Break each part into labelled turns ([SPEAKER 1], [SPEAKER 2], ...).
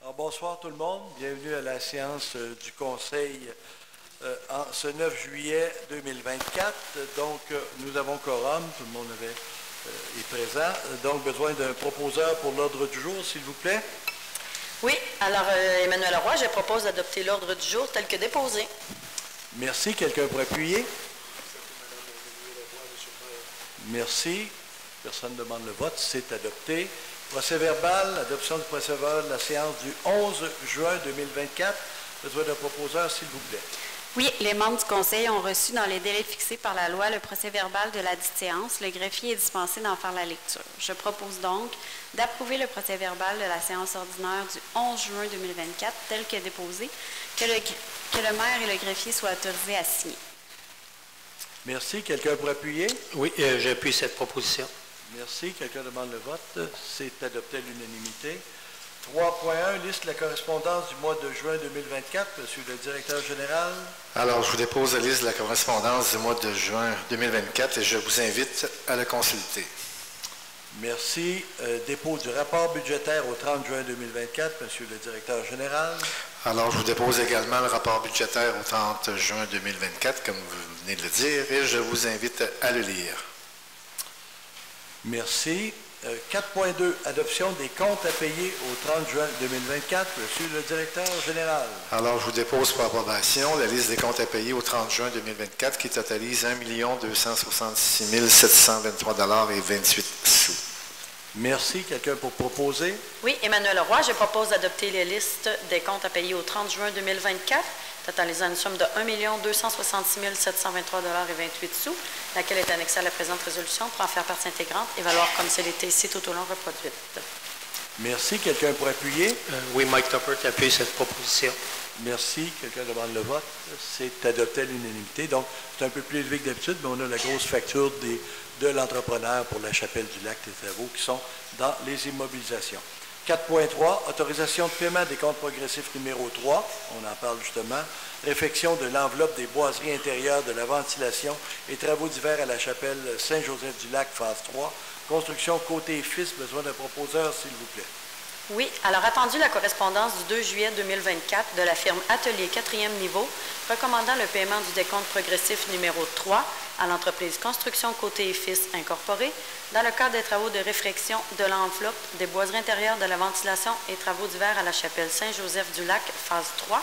[SPEAKER 1] Alors, bonsoir tout le monde. Bienvenue à la séance du Conseil ce 9 juillet 2024. Donc, nous avons quorum. Tout le monde est présent. Donc, besoin d'un proposeur pour l'ordre du jour, s'il vous plaît.
[SPEAKER 2] Oui. Alors, Emmanuel Leroy, je propose d'adopter l'ordre du jour tel que déposé.
[SPEAKER 1] Merci. Quelqu'un pour appuyer? Merci. Personne ne demande le vote. C'est adopté. Procès verbal, adoption du procès verbal de la séance du 11 juin 2024. Besoin d'un proposeur, s'il vous plaît.
[SPEAKER 3] Oui, les membres du Conseil ont reçu dans les délais fixés par la loi le procès verbal de la dite séance. Le greffier est dispensé d'en faire la lecture. Je propose donc d'approuver le procès verbal de la séance ordinaire du 11 juin 2024 tel que déposé, que le maire et le greffier soient autorisés à signer.
[SPEAKER 1] Merci. Quelqu'un pour appuyer?
[SPEAKER 4] Oui, j'appuie cette proposition.
[SPEAKER 1] Merci. Quelqu'un demande le vote. C'est adopté à l'unanimité. 3.1, liste de la correspondance du mois de juin 2024. Monsieur le directeur général.
[SPEAKER 5] Alors, je vous dépose la liste de la correspondance du mois de juin 2024 et je vous invite à la consulter.
[SPEAKER 1] Merci. Dépôt du rapport budgétaire au 30 juin 2024. Monsieur le directeur général.
[SPEAKER 5] Alors, je vous dépose également le rapport budgétaire au 30 juin 2024, comme vous venez de le dire, et je vous invite à le lire.
[SPEAKER 1] Merci. 4.2, adoption des comptes à payer au 30 juin 2024. Monsieur le directeur général.
[SPEAKER 5] Alors, je vous dépose pour approbation la liste des comptes à payer au 30 juin 2024 qui totalise 1 266 723,28 $.
[SPEAKER 1] Merci. Quelqu'un pour proposer?
[SPEAKER 2] Oui, Emmanuel Leroy, je propose d'adopter les listes des comptes à payer au 30 juin 2024, totalisant une somme de 1 266 723,28 $, laquelle est annexée à la présente résolution pour en faire partie intégrante et valoir comme si elle était ici tout au long reproduite.
[SPEAKER 1] Merci. Quelqu'un pour appuyer?
[SPEAKER 4] Oui, Mike Tuppert appuie cette proposition.
[SPEAKER 1] Merci. Quelqu'un demande le vote. C'est adopté à l'unanimité. Donc, c'est un peu plus élevé que d'habitude, mais on a la grosse facture de l'entrepreneur pour la Chapelle du Lac des travaux qui sont dans les immobilisations. 4.3, autorisation de paiement des comptes progressifs numéro 3. On en parle justement. Réfection de l'enveloppe des boiseries intérieures de la ventilation et travaux divers à la Chapelle Saint-Joseph-du-Lac, phase 3. Construction côté fils. Besoin d'un proposeur, s'il vous plaît.
[SPEAKER 2] Oui, alors attendu la correspondance du 2 juillet 2024 de la firme Atelier 4e niveau recommandant le paiement du décompte progressif numéro 3 à l'entreprise Construction Côté et Fils Incorporée dans le cadre des travaux de réfection de l'enveloppe des boiseries intérieures de la ventilation et travaux divers à la Chapelle Saint-Joseph-du-Lac, phase 3.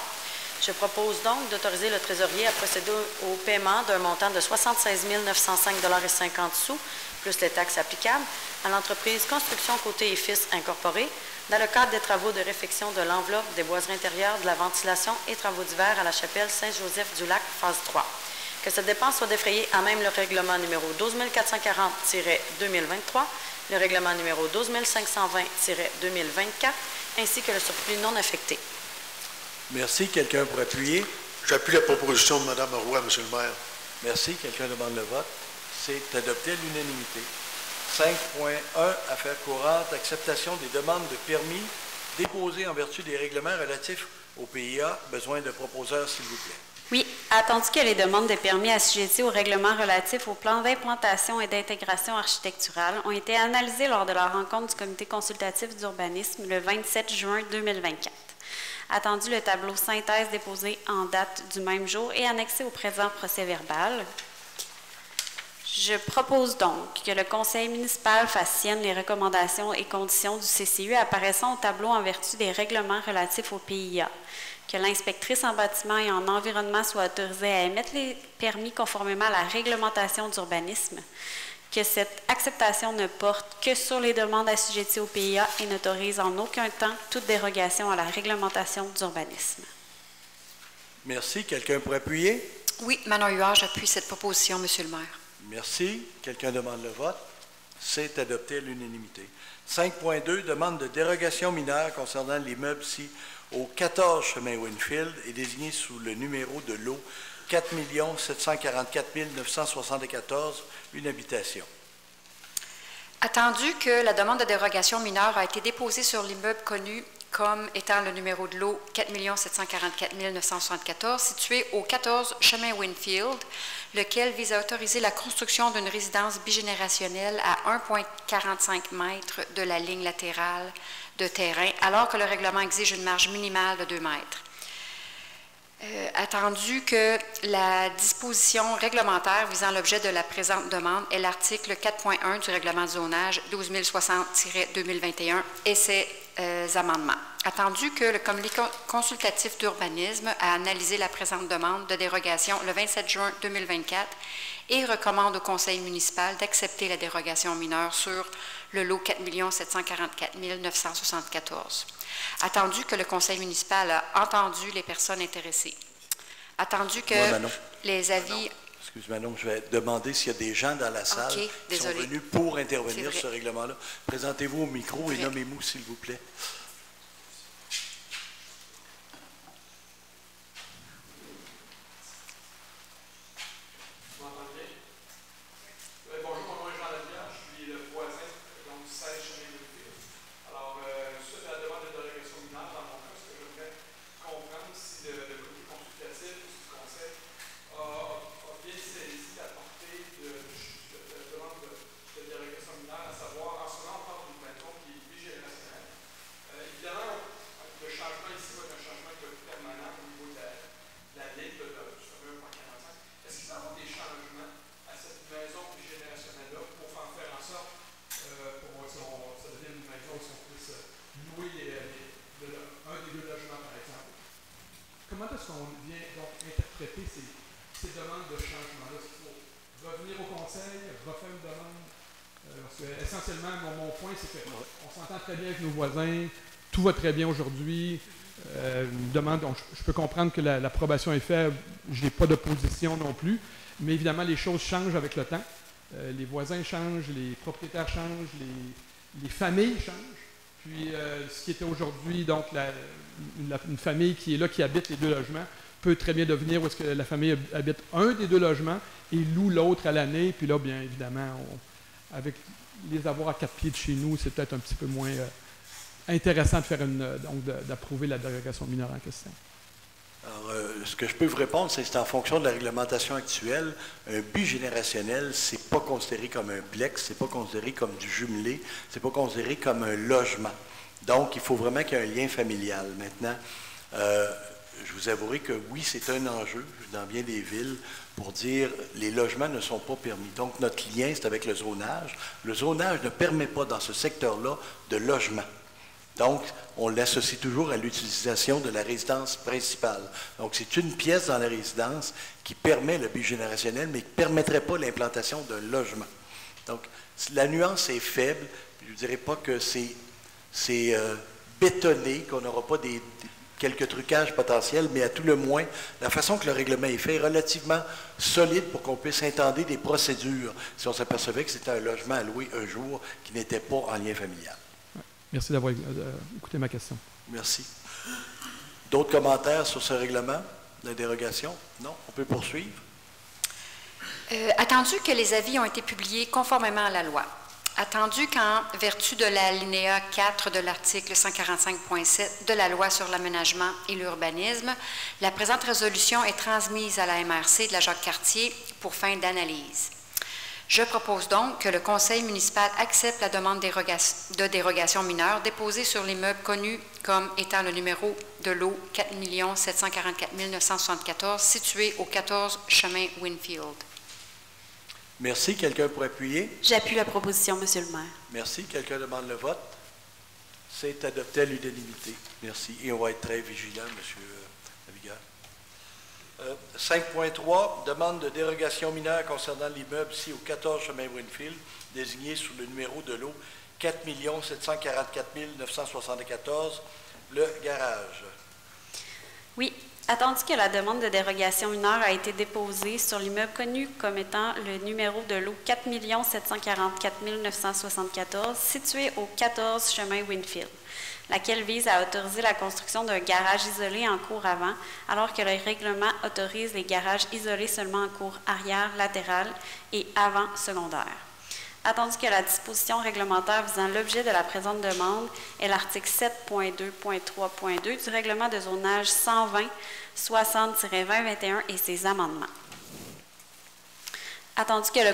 [SPEAKER 2] Je propose donc d'autoriser le trésorier à procéder au paiement d'un montant de 76 905,50 $, plus les taxes applicables, à l'entreprise Construction Côté et Fils Incorporée, dans le cadre des travaux de réfection de l'enveloppe des boiseries intérieures de la ventilation et travaux divers à la Chapelle Saint-Joseph-du-Lac, phase 3. Que cette dépense soit défrayée à même le règlement numéro 12440-2023, le règlement numéro 12520-2024, ainsi que le surplus non affecté.
[SPEAKER 1] Merci. Quelqu'un pour appuyer?
[SPEAKER 6] J'appuie la proposition de Mme Roy, M. le maire.
[SPEAKER 1] Merci. Quelqu'un demande le vote. C'est adopté à l'unanimité. 5.1, affaires courantes, acceptation des demandes de permis déposées en vertu des règlements relatifs au PIA. Besoin de proposeurs, s'il vous plaît.
[SPEAKER 3] Oui, attendu que les demandes de permis assujetties au règlement relatif au plan d'implantation et d'intégration architecturale ont été analysées lors de la rencontre du comité consultatif d'urbanisme le 27 juin 2024. Attendu le tableau synthèse déposé en date du même jour et annexé au présent procès verbal, je propose donc que le conseil municipal fasse sienne les recommandations et conditions du CCU apparaissant au tableau en vertu des règlements relatifs au PIA, que l'inspectrice en bâtiment et en environnement soit autorisée à émettre les permis conformément à la réglementation d'urbanisme, que cette acceptation ne porte que sur les demandes assujetties au PIA et n'autorise en aucun temps toute dérogation à la réglementation d'urbanisme.
[SPEAKER 1] Merci. Quelqu'un pour appuyer?
[SPEAKER 7] Oui, Manon Huard, j'appuie cette proposition, M. le maire.
[SPEAKER 1] Merci. Quelqu'un demande le vote. C'est adopté à l'unanimité. 5.2, demande de dérogation mineure concernant l'immeuble ci au 14 chemin Winfield et désigné sous le numéro de lot 4 744 974, une habitation.
[SPEAKER 7] Attendu que la demande de dérogation mineure a été déposée sur l'immeuble connu comme étant le numéro de lot 4 744 974, situé au 14 chemin Winfield, lequel vise à autoriser la construction d'une résidence bigénérationnelle à 1,45 mètres de la ligne latérale de terrain, alors que le règlement exige une marge minimale de 2 mètres. Attendu que la disposition réglementaire visant l'objet de la présente demande est l'article 4.1 du règlement de zonage 12060-2021 et ses amendements. Attendu que le comité consultatif d'urbanisme a analysé la présente demande de dérogation le 27 juin 2024 et recommande au conseil municipal d'accepter la dérogation mineure sur le lot 4 744 974. Attendu que le conseil municipal a entendu les personnes intéressées. Attendu que les avis...
[SPEAKER 1] Excuse-moi, non, je vais demander s'il y a des gens dans la salle qui sont venus pour intervenir sur ce règlement-là. Présentez-vous au micro et nommez-vous, s'il vous plaît.
[SPEAKER 8] Comment est-ce qu'on vient donc interpréter ces demandes de changement-là? Est-ce qu'il faut revenir au conseil, refaire une demande? Parce que essentiellement, mon point, c'est qu'on s'entend très bien avec nos voisins, tout va très bien aujourd'hui. Donc, je peux comprendre que l'approbation est faite, je n'ai pas d'opposition non plus, mais évidemment, les choses changent avec le temps. Les voisins changent, les propriétaires changent, les familles changent. Puis, ce qui était aujourd'hui, donc, une famille qui est là, qui habite les 2 logements, peut très bien devenir où est-ce que la famille habite un des 2 logements et loue l'autre à l'année. Puis là, bien évidemment, avec les avoirs à 4 pieds de chez nous, c'est peut-être un petit peu moins intéressant de faire d'approuver la dérogation mineure en question.
[SPEAKER 1] Alors, ce que je peux vous répondre, c'est en fonction de la réglementation actuelle, un bigénérationnel, c'est pas considéré comme un plex, c'est pas considéré comme du jumelé, c'est pas considéré comme un logement. Donc, il faut vraiment qu'il y ait un lien familial. Maintenant, je vous avouerai que oui, c'est un enjeu dans bien des villes pour dire les logements ne sont pas permis. Donc, notre lien, c'est avec le zonage. Le zonage ne permet pas dans ce secteur-là de logement. Donc, on l'associe toujours à l'utilisation de la résidence principale. Donc, c'est une pièce dans la résidence qui permet le bigénérationnel, mais qui ne permettrait pas l'implantation d'un logement. Donc, la nuance est faible. Je ne dirais pas que c'est bétonné, qu'on n'aura pas quelques trucages potentiels, mais à tout le moins, la façon que le règlement est fait est relativement solide pour qu'on puisse intenter des procédures si on s'apercevait que c'était un logement à louer un jour qui n'était pas en lien familial.
[SPEAKER 8] Merci d'avoir écouté ma question.
[SPEAKER 1] Merci. D'autres commentaires sur ce règlement de dérogation? Non? On peut poursuivre?
[SPEAKER 7] Attendu que les avis ont été publiés conformément à la loi, attendu qu'en vertu de l'alinéa 4 de l'article 145.7 de la loi sur l'aménagement et l'urbanisme, la présente résolution est transmise à la MRC de la Jacques-Cartier pour fin d'analyse. Je propose donc que le conseil municipal accepte la demande de dérogation mineure déposée sur l'immeuble connu comme étant le numéro de lot 4 744 974 situé au 14 chemin Winfield.
[SPEAKER 1] Merci. Quelqu'un pour appuyer?
[SPEAKER 3] J'appuie la proposition, Monsieur le maire.
[SPEAKER 1] Merci. Quelqu'un demande le vote? C'est adopté à l'unanimité. Merci. Et on va être très vigilant, Monsieur Navigueur. 5.3, demande de dérogation mineure concernant l'immeuble ici au 14 chemin Winfield, désigné sous le numéro de lot 4 744 974, le garage.
[SPEAKER 3] Oui. Attendu que la demande de dérogation mineure a été déposée sur l'immeuble connu comme étant le numéro de lot 4 744 974, situé au 14 chemin Winfield, laquelle vise à autoriser la construction d'un garage isolé en cour avant, alors que le règlement autorise les garages isolés seulement en cour arrière, latérale et avant secondaire. Attendu que la disposition réglementaire visant l'objet de la présente demande est l'article 7.2.3.2 du règlement de zonage 120-60-2021 et ses amendements. Attendu que le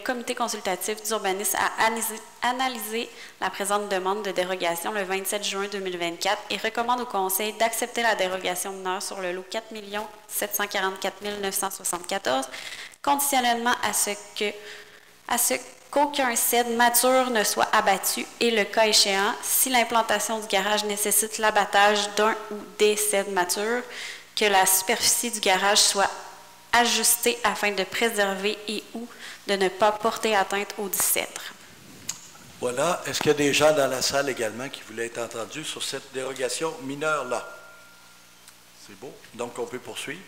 [SPEAKER 3] comité consultatif d'urbanisme a analysé la présente demande de dérogation le 27 juin 2024 et recommande au Conseil d'accepter la dérogation mineure sur le lot 4 744 974, conditionnellement à ce qu'aucun cèdre mature ne soit abattu et, le cas échéant, si l'implantation du garage nécessite l'abattage d'un ou des cèdres matures, que la superficie du garage soit ajustée afin de préserver et ou de ne pas porter atteinte aux dits cèdres.
[SPEAKER 1] Voilà. Est-ce qu'il y a des gens dans la salle également qui voulaient être entendus sur cette dérogation mineure-là? C'est beau. Donc, on peut poursuivre.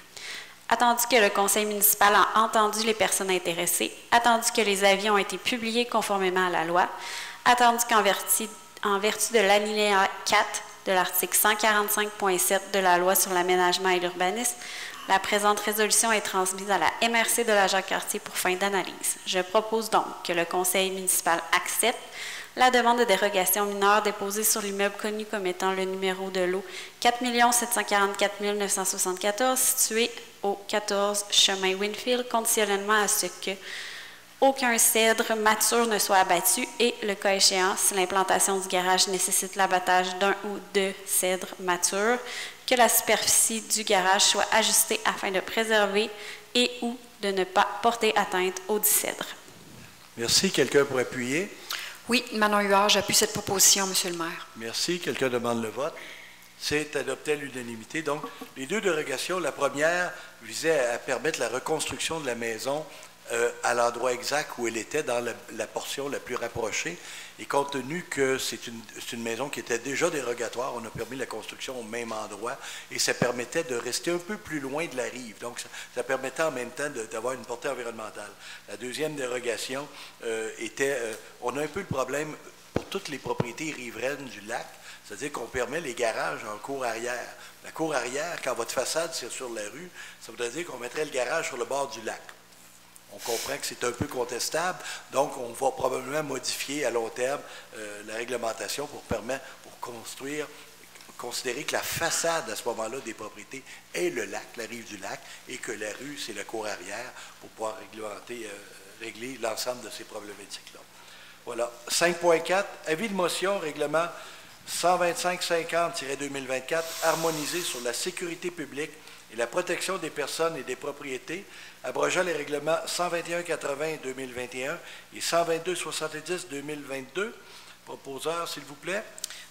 [SPEAKER 3] Attendu que le conseil municipal a entendu les personnes intéressées, attendu que les avis ont été publiés conformément à la loi, attendu qu'en vertu de l'alinéa 4 de l'article 145.7 de la loi sur l'aménagement et l'urbanisme, la présente résolution est transmise à la MRC de la Jacques-Cartier pour fin d'analyse. Je propose donc que le conseil municipal accepte la demande de dérogation mineure déposée sur l'immeuble connu comme étant le numéro de lot 4 744 974 situé au 14 chemin Winfield, conditionnellement à ce que aucun cèdre mature ne soit abattu et, le cas échéant, si l'implantation du garage nécessite l'abattage d'un ou deux cèdres matures, que la superficie du garage soit ajustée afin de préserver et ou de ne pas porter atteinte aux dits cèdres.
[SPEAKER 1] Merci. Quelqu'un pour appuyer?
[SPEAKER 7] Oui, Manon Huard, j'appuie cette proposition, Monsieur le maire.
[SPEAKER 1] Merci. Quelqu'un demande le vote? C'est adopté à l'unanimité. Donc, les deux dérogations, la première visait à permettre la reconstruction de la maison à l'endroit exact où elle était, dans la portion la plus rapprochée. Et compte tenu que c'est une maison qui était déjà dérogatoire, on a permis la construction au même endroit et ça permettait de rester un peu plus loin de la rive. Donc, ça permettait en même temps d'avoir une portée environnementale. La deuxième dérogation était, on a un peu le problème pour toutes les propriétés riveraines du lac, c'est-à-dire qu'on permet les garages en cour arrière. La cour arrière, quand votre façade c'est sur la rue, ça voudrait dire qu'on mettrait le garage sur le bord du lac. On comprend que c'est un peu contestable, donc on va probablement modifier à long terme la réglementation pour considérer que la façade à ce moment-là des propriétés est le lac, la rive du lac, et que la rue, c'est la cour arrière pour pouvoir régler l'ensemble de ces problématiques-là. Voilà. 5.4, avis de motion, règlement 125-50-2024, harmonisé sur la sécurité publique et la protection des personnes et des propriétés, abrogeant les règlements 121-80-2021 et 122-70-2022. Proposeur, s'il vous plaît.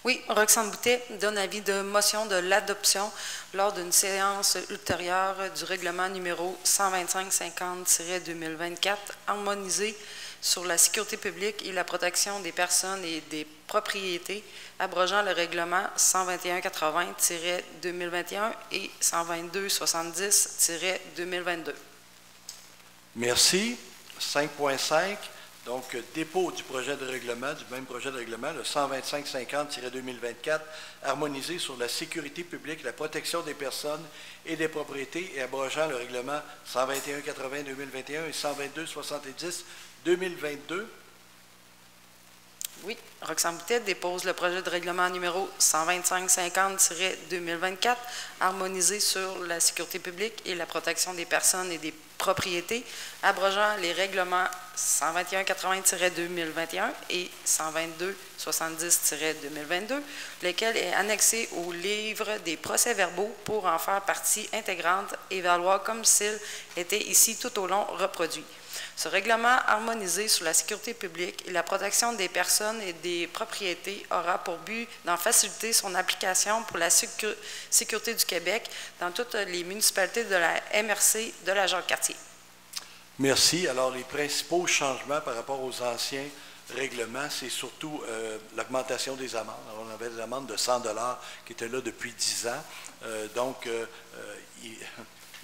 [SPEAKER 9] Oui, Roxane Boutet donne avis de motion de l'adoption lors d'une séance ultérieure du règlement numéro 125-50-2024, harmonisé sur la sécurité publique et la protection des personnes et des propriétés, abrogeant le règlement 121-80-2021 et 122-70-2022.
[SPEAKER 1] Merci. 5.5, donc dépôt du projet de règlement, du même projet de règlement, le 125-50-2024, harmonisé sur la sécurité publique, la protection des personnes et des propriétés et abrogeant le règlement 121-80-2021 et 122-70-2022.
[SPEAKER 9] Oui, Roxane Boutet dépose le projet de règlement numéro 125-50-2024, harmonisé sur la sécurité publique et la protection des personnes et des propriétés, abrogeant les règlements 121-80-2021 et 122-70-2022, lequel est annexé au livre des procès-verbaux pour en faire partie intégrante et valoir comme s'il était ici tout au long reproduit. Ce règlement harmonisé sur la sécurité publique et la protection des personnes et des propriétés aura pour but d'en faciliter son application pour la sécurité du Québec dans toutes les municipalités de la MRC de la Jacques-Cartier.
[SPEAKER 1] Merci. Alors, les principaux changements par rapport aux anciens règlements, c'est surtout l'augmentation des amendes. Alors, on avait des amendes de 100 $ qui étaient là depuis 10 ans.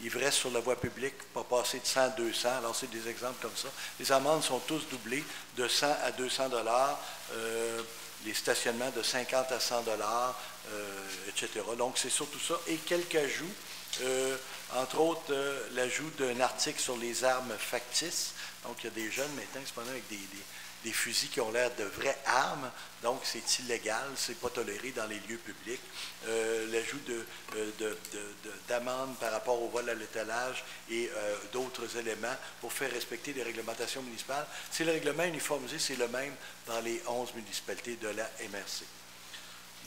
[SPEAKER 1] Ivresse sur la voie publique, pas passer de 100 à 200. Alors, c'est des exemples comme ça. Les amendes sont tous doublées de 100 à 200 $, les stationnements de 50 à 100 $, etc. Donc, c'est surtout ça. Et quelques ajouts, entre autres, l'ajout d'un article sur les armes factices, Donc, il y a des jeunes maintenant, cependant, avec des fusils qui ont l'air de vraies armes. Donc, c'est illégal, c'est pas toléré dans les lieux publics. L'ajout d'amendes par rapport au vol à l'étalage et d'autres éléments pour faire respecter les réglementations municipales. C'est le règlement uniformisé, c'est le même dans les 11 municipalités de la MRC.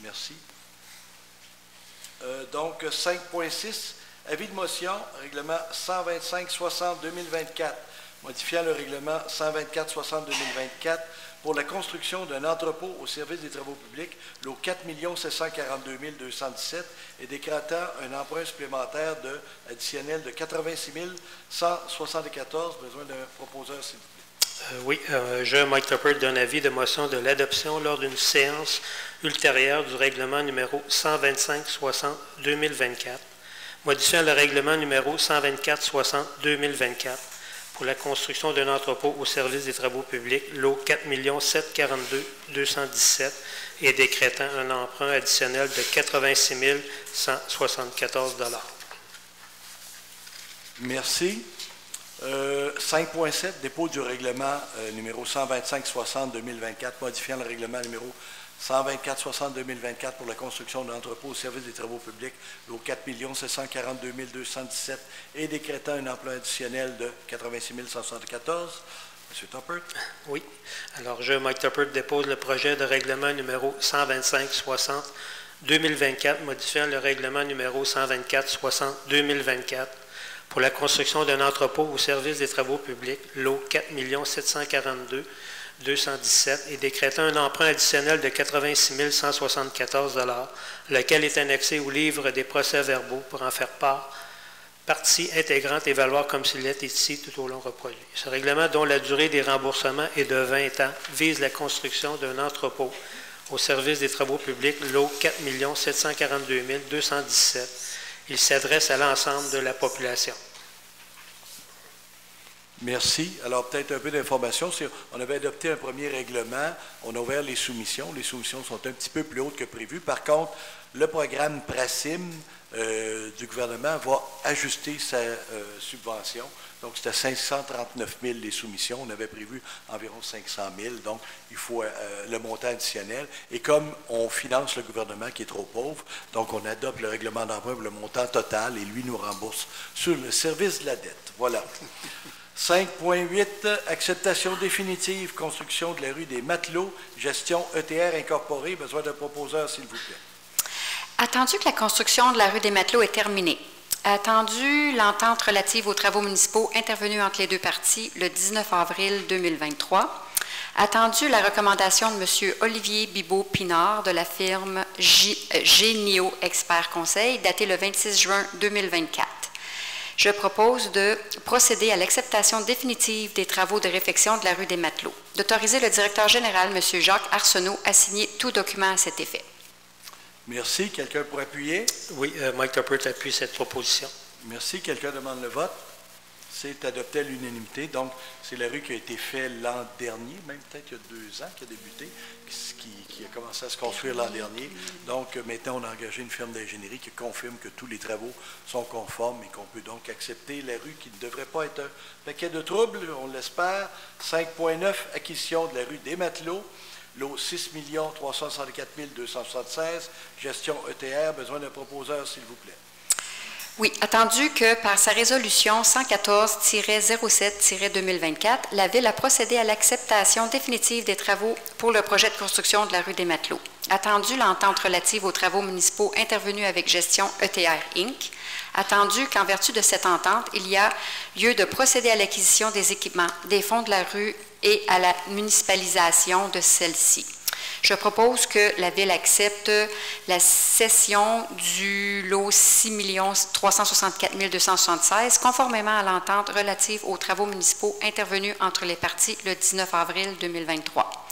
[SPEAKER 1] Merci. Donc, 5.6, avis de motion, règlement 125-60-2024, modifiant le règlement 124-60-2024 pour la construction d'un entrepôt au service des travaux publics, lot 4 742 217, et décrétant un emprunt supplémentaire additionnel de 86 174. Besoin d'un proposeur, s'il vous plaît.
[SPEAKER 4] Oui, je, Mike Tupper, donne avis de motion de l'adoption lors d'une séance ultérieure du règlement numéro 125-60-2024, modifiant le règlement numéro 124-60-2024 pour la construction d'un entrepôt au service des travaux publics, lot 4 742 217, et décrétant un emprunt additionnel de 86 174 $.
[SPEAKER 1] Merci. 5.7, dépôt du règlement numéro 125-60-2024, modifiant le règlement numéro 124-60-2024 pour la construction d'un entrepôt au service des travaux publics, lot 4 742 217, et décrétant un emploi additionnel de 86 174. M. Tupper.
[SPEAKER 4] Oui. Alors, je, Mike Tupper, dépose le projet de règlement numéro 125-60-2024, modifiant le règlement numéro 124-60-2024 pour la construction d'un entrepôt au service des travaux publics, lot 4 742 217, et décrétant un emprunt additionnel de 86 174 $, lequel est annexé au livre des procès-verbaux pour en faire partie intégrante et valoir comme s'il est ici tout au long reproduit. Ce règlement, dont la durée des remboursements est de 20 ans, vise la construction d'un entrepôt au service des travaux publics, lot 4 742 217. Il s'adresse à l'ensemble de la population.
[SPEAKER 1] Merci. Alors, peut-être un peu d'informations. On avait adopté un premier règlement. On a ouvert les soumissions. Les soumissions sont un petit peu plus hautes que prévu. Par contre, le programme PRACIM du gouvernement va ajuster sa subvention. Donc, c'était 539 000 les soumissions. On avait prévu environ 500 000. Donc, il faut le montant additionnel. Et comme on finance le gouvernement qui est trop pauvre, donc on adopte le règlement d'emprunt pour le montant total et lui nous rembourse sur le service de la dette. Voilà. 5.8, acceptation définitive, construction de la rue des Matelots, gestion ETR incorporée. Besoin d'un proposeur, s'il vous plaît.
[SPEAKER 7] Attendu que la construction de la rue des Matelots est terminée, attendu l'entente relative aux travaux municipaux intervenus entre les deux parties le 19 avril 2023, attendu la recommandation de M. Olivier Bibeau-Pinard de la firme Génio Expert Conseil, datée le 26 juin 2024. Je propose de procéder à l'acceptation définitive des travaux de réfection de la rue des Matelots, d'autoriser le directeur général, M. Jacques Arsenault, à signer tout document à cet effet.
[SPEAKER 1] Merci. Quelqu'un pour appuyer?
[SPEAKER 4] Oui, Mike Tupper appuie cette proposition.
[SPEAKER 1] Merci. Quelqu'un demande le vote? C'est adopté à l'unanimité. Donc, c'est la rue qui a été faite l'an dernier, même peut-être il y a 2 ans qu'il a débuté, qui a commencé à se construire l'an dernier. Donc, maintenant, on a engagé une firme d'ingénierie qui confirme que tous les travaux sont conformes et qu'on peut donc accepter la rue qui ne devrait pas être un paquet de troubles, on l'espère. 5.9, acquisition de la rue des Matelots, lot 6 364 276, gestion ETR. Besoin d'un proposeur, s'il vous plaît.
[SPEAKER 7] Oui, attendu que par sa résolution 114-07-2024, la Ville a procédé à l'acceptation définitive des travaux pour le projet de construction de la rue des Matelots. Attendu l'entente relative aux travaux municipaux intervenus avec gestion ETR Inc. Attendu qu'en vertu de cette entente, il y a lieu de procéder à l'acquisition des équipements, des fonds de la rue et à la municipalisation de celle-ci. Je propose que la Ville accepte la cession du lot 6 364 276 conformément à l'entente relative aux travaux municipaux intervenus entre les parties le 19 avril 2023.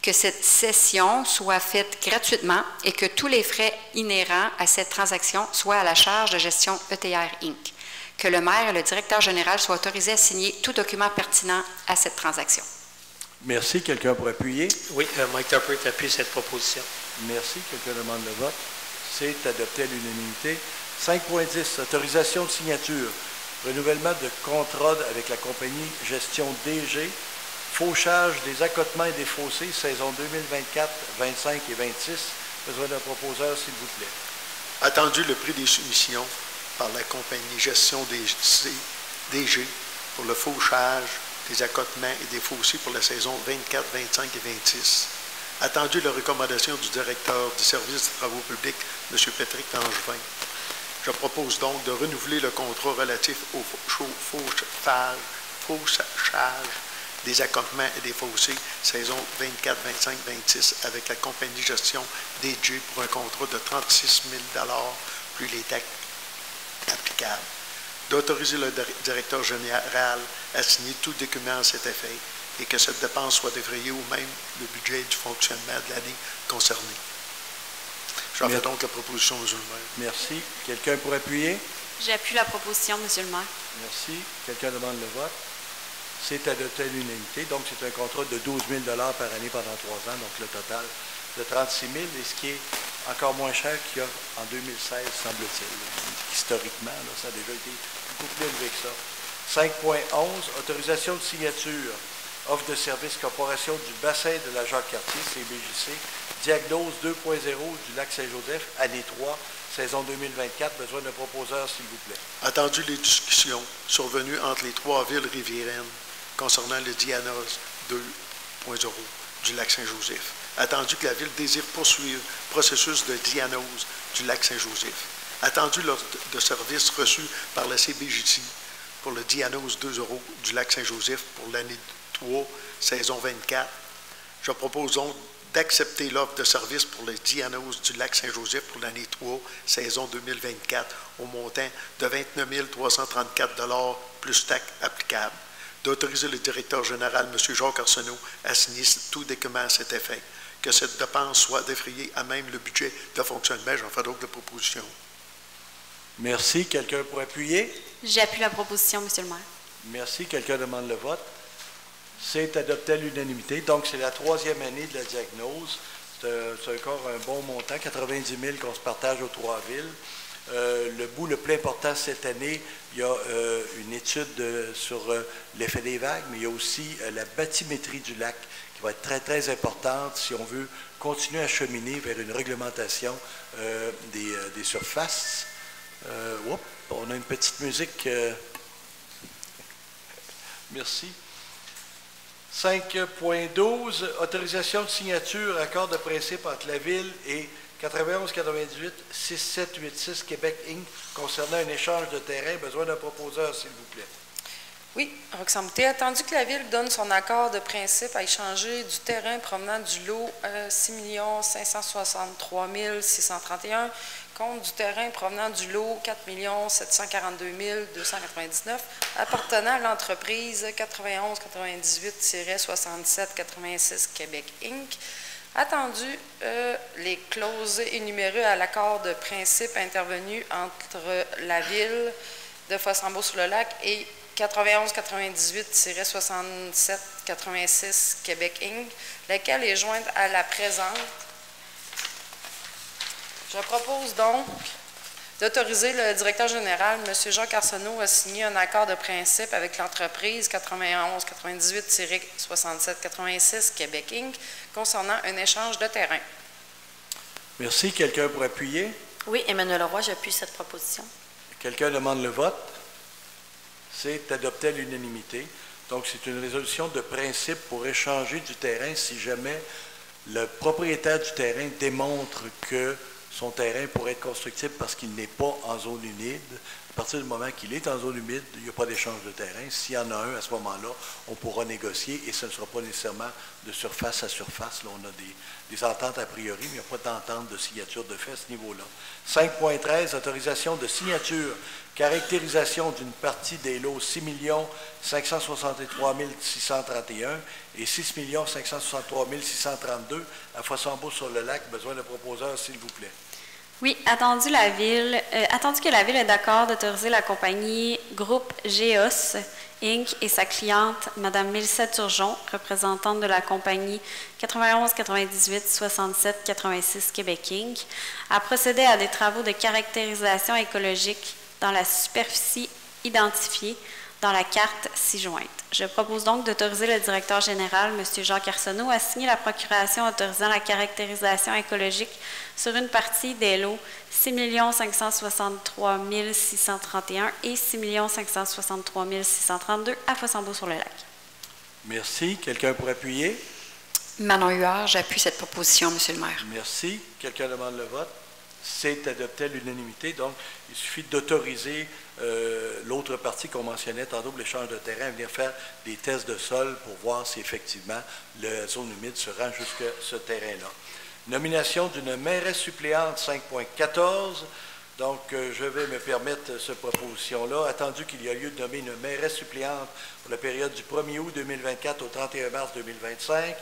[SPEAKER 7] Que cette cession soit faite gratuitement et que tous les frais inhérents à cette transaction soient à la charge de gestion ETR Inc. Que le maire et le directeur général soient autorisés à signer tout document pertinent à cette transaction.
[SPEAKER 1] Merci. Quelqu'un pour appuyer?
[SPEAKER 4] Oui, Mike Tupper appuie cette proposition.
[SPEAKER 1] Merci. Quelqu'un demande le vote. C'est adopté à l'unanimité. 5.10, autorisation de signature. renouvellement de contrat avec la compagnie Gestion DG, fauchage des accotements et des fossés, saison 2024, 25 et 26. Besoin d'un proposeur, s'il vous plaît.
[SPEAKER 6] Attendu le prix des soumissions par la compagnie Gestion DG pour le fauchage des accotements et des fossés pour la saison 24, 25 et 26. Attendu la recommandation du directeur du service des travaux publics, M. Patrick Langevin. Je propose donc de renouveler le contrat relatif au fauchage des accotements et des fossés, saison 24, 25, 26, avec la compagnie Gestion DG pour un contrat de 36 000 plus les taxes applicables. D'autoriser le directeur général à signer tout document à cet effet et que cette dépense soit défrayée ou même le budget du fonctionnement de l'année concernée. J'en fais donc la proposition, M. le maire.
[SPEAKER 1] Merci. Quelqu'un pour appuyer?
[SPEAKER 3] J'appuie la proposition, M. le maire.
[SPEAKER 1] Merci. Quelqu'un demande le vote? C'est adopté à l'unanimité. Donc, c'est un contrat de 12 000 par année pendant 3 ans, donc le total de 36 000, et ce qui est encore moins cher qu'il y a en 2016, semble-t-il. Historiquement, là, ça a déjà été beaucoup plus élevé que ça. 5.11, autorisation de signature, offre de service corporation du bassin de la Jacques-Cartier, CBJC, diagnose 2.0 du lac Saint-Joseph, année 3, saison 2024. Besoin d'un proposeur, s'il vous plaît.
[SPEAKER 6] Attendu les discussions survenues entre les 3 villes rivieraines concernant le diagnose 2.0 du lac Saint-Joseph. Attendu que la ville désire poursuivre le processus de diagnose du lac Saint-Joseph. Attendu l'ordre de service reçu par la CBJC pour le diagnose 2.0 du lac Saint-Joseph pour l'année 3, saison 24. Je propose donc d'accepter l'offre de service pour le diagnose du lac Saint-Joseph pour l'année 3, saison 2024, au montant de 29 334 plus taxes applicables. D'autoriser le directeur général, M. Jacques Arsenault, à signer tout document à cet effet. Que cette dépense soit défrayée à même le budget de fonctionnement. J'en fais donc la proposition.
[SPEAKER 1] Merci. Quelqu'un pour appuyer?
[SPEAKER 3] J'appuie la proposition, M. le maire.
[SPEAKER 1] Merci. Quelqu'un demande le vote? C'est adopté à l'unanimité. Donc, c'est la 3e année de la diagnose. C'est encore un bon montant, 90 000 qu'on se partage aux 3 villes. Le bout le plus important cette année, il y a une étude sur l'effet des vagues, mais il y a aussi la bathymétrie du lac qui va être très, très importante si on veut continuer à cheminer vers une réglementation des surfaces. On a une petite musique. Merci. 5.12, autorisation de signature, accord de principe entre la Ville et 91-98-6786 Québec Inc. concernant un échange de terrain. Besoin d'un proposeur, s'il vous plaît.
[SPEAKER 9] Oui, Roxane Boutet, attendu que la Ville donne son accord de principe à échanger du terrain provenant du lot 6 563 631 contre du terrain provenant du lot 4 742 299 appartenant à l'entreprise 91-98-67-86 Québec Inc. Attendu les clauses énumérées à l'accord de principe intervenu entre la Ville de Fossambeau-sur-le-Lac et 91-98-67-86 Québec Inc., laquelle est jointe à la présente. Je propose donc d'autoriser le directeur général, M. Jacques Arsenault, à signer un accord de principe avec l'entreprise 91-98-67-86 Québec Inc. concernant un échange de terrain.
[SPEAKER 1] Merci. Quelqu'un pour appuyer?
[SPEAKER 2] Oui, Emmanuel Roy, j'appuie cette proposition.
[SPEAKER 1] Quelqu'un demande le vote? C'est adopté à l'unanimité. Donc, c'est une résolution de principe pour échanger du terrain si jamais le propriétaire du terrain démontre que son terrain pourrait être constructible parce qu'il n'est pas en zone humide. À partir du moment qu'il est en zone humide, il n'y a pas d'échange de terrain. S'il y en a un, à ce moment-là, on pourra négocier et ce ne sera pas nécessairement de surface à surface. Là, on a des ententes a priori, mais il n'y a pas d'entente de signature de fait à ce niveau-là. 5.13, autorisation de signature, caractérisation d'une partie des lots 6 563 631 et 6 563 632 à Fossambeau-sur-le-Lac. Besoin de proposeur, s'il vous plaît.
[SPEAKER 3] Oui, attendu que la Ville est d'accord d'autoriser la compagnie Groupe GEOS Inc. et sa cliente, Mme Mélissa Turgeon, représentante de la compagnie 91-98-67-86 Québec Inc., à procéder à des travaux de caractérisation écologique dans la superficie identifiés dans la carte ci-jointe. Je propose donc d'autoriser le directeur général, M. Jacques Arsenault, à signer la procuration autorisant la caractérisation écologique sur une partie des lots 6 563 631 et 6 563 632 à Fossambeau-sur-le-Lac.
[SPEAKER 1] Merci. Quelqu'un pour appuyer?
[SPEAKER 7] Manon Huard, j'appuie cette proposition, Monsieur le maire.
[SPEAKER 1] Merci. Quelqu'un demande le vote? C'est adopté à l'unanimité. Donc, il suffit d'autoriser l'autre partie qu'on mentionnait tantôt, l'échange de terrain, à venir faire des tests de sol pour voir si effectivement la zone humide se rend jusqu'à ce terrain-là. Nomination d'une mairesse suppléante 5.14. Donc, je vais me permettre cette proposition-là. Attendu qu'il y a lieu de nommer une mairesse suppléante pour la période du 1er août 2024 au 31 mars 2025,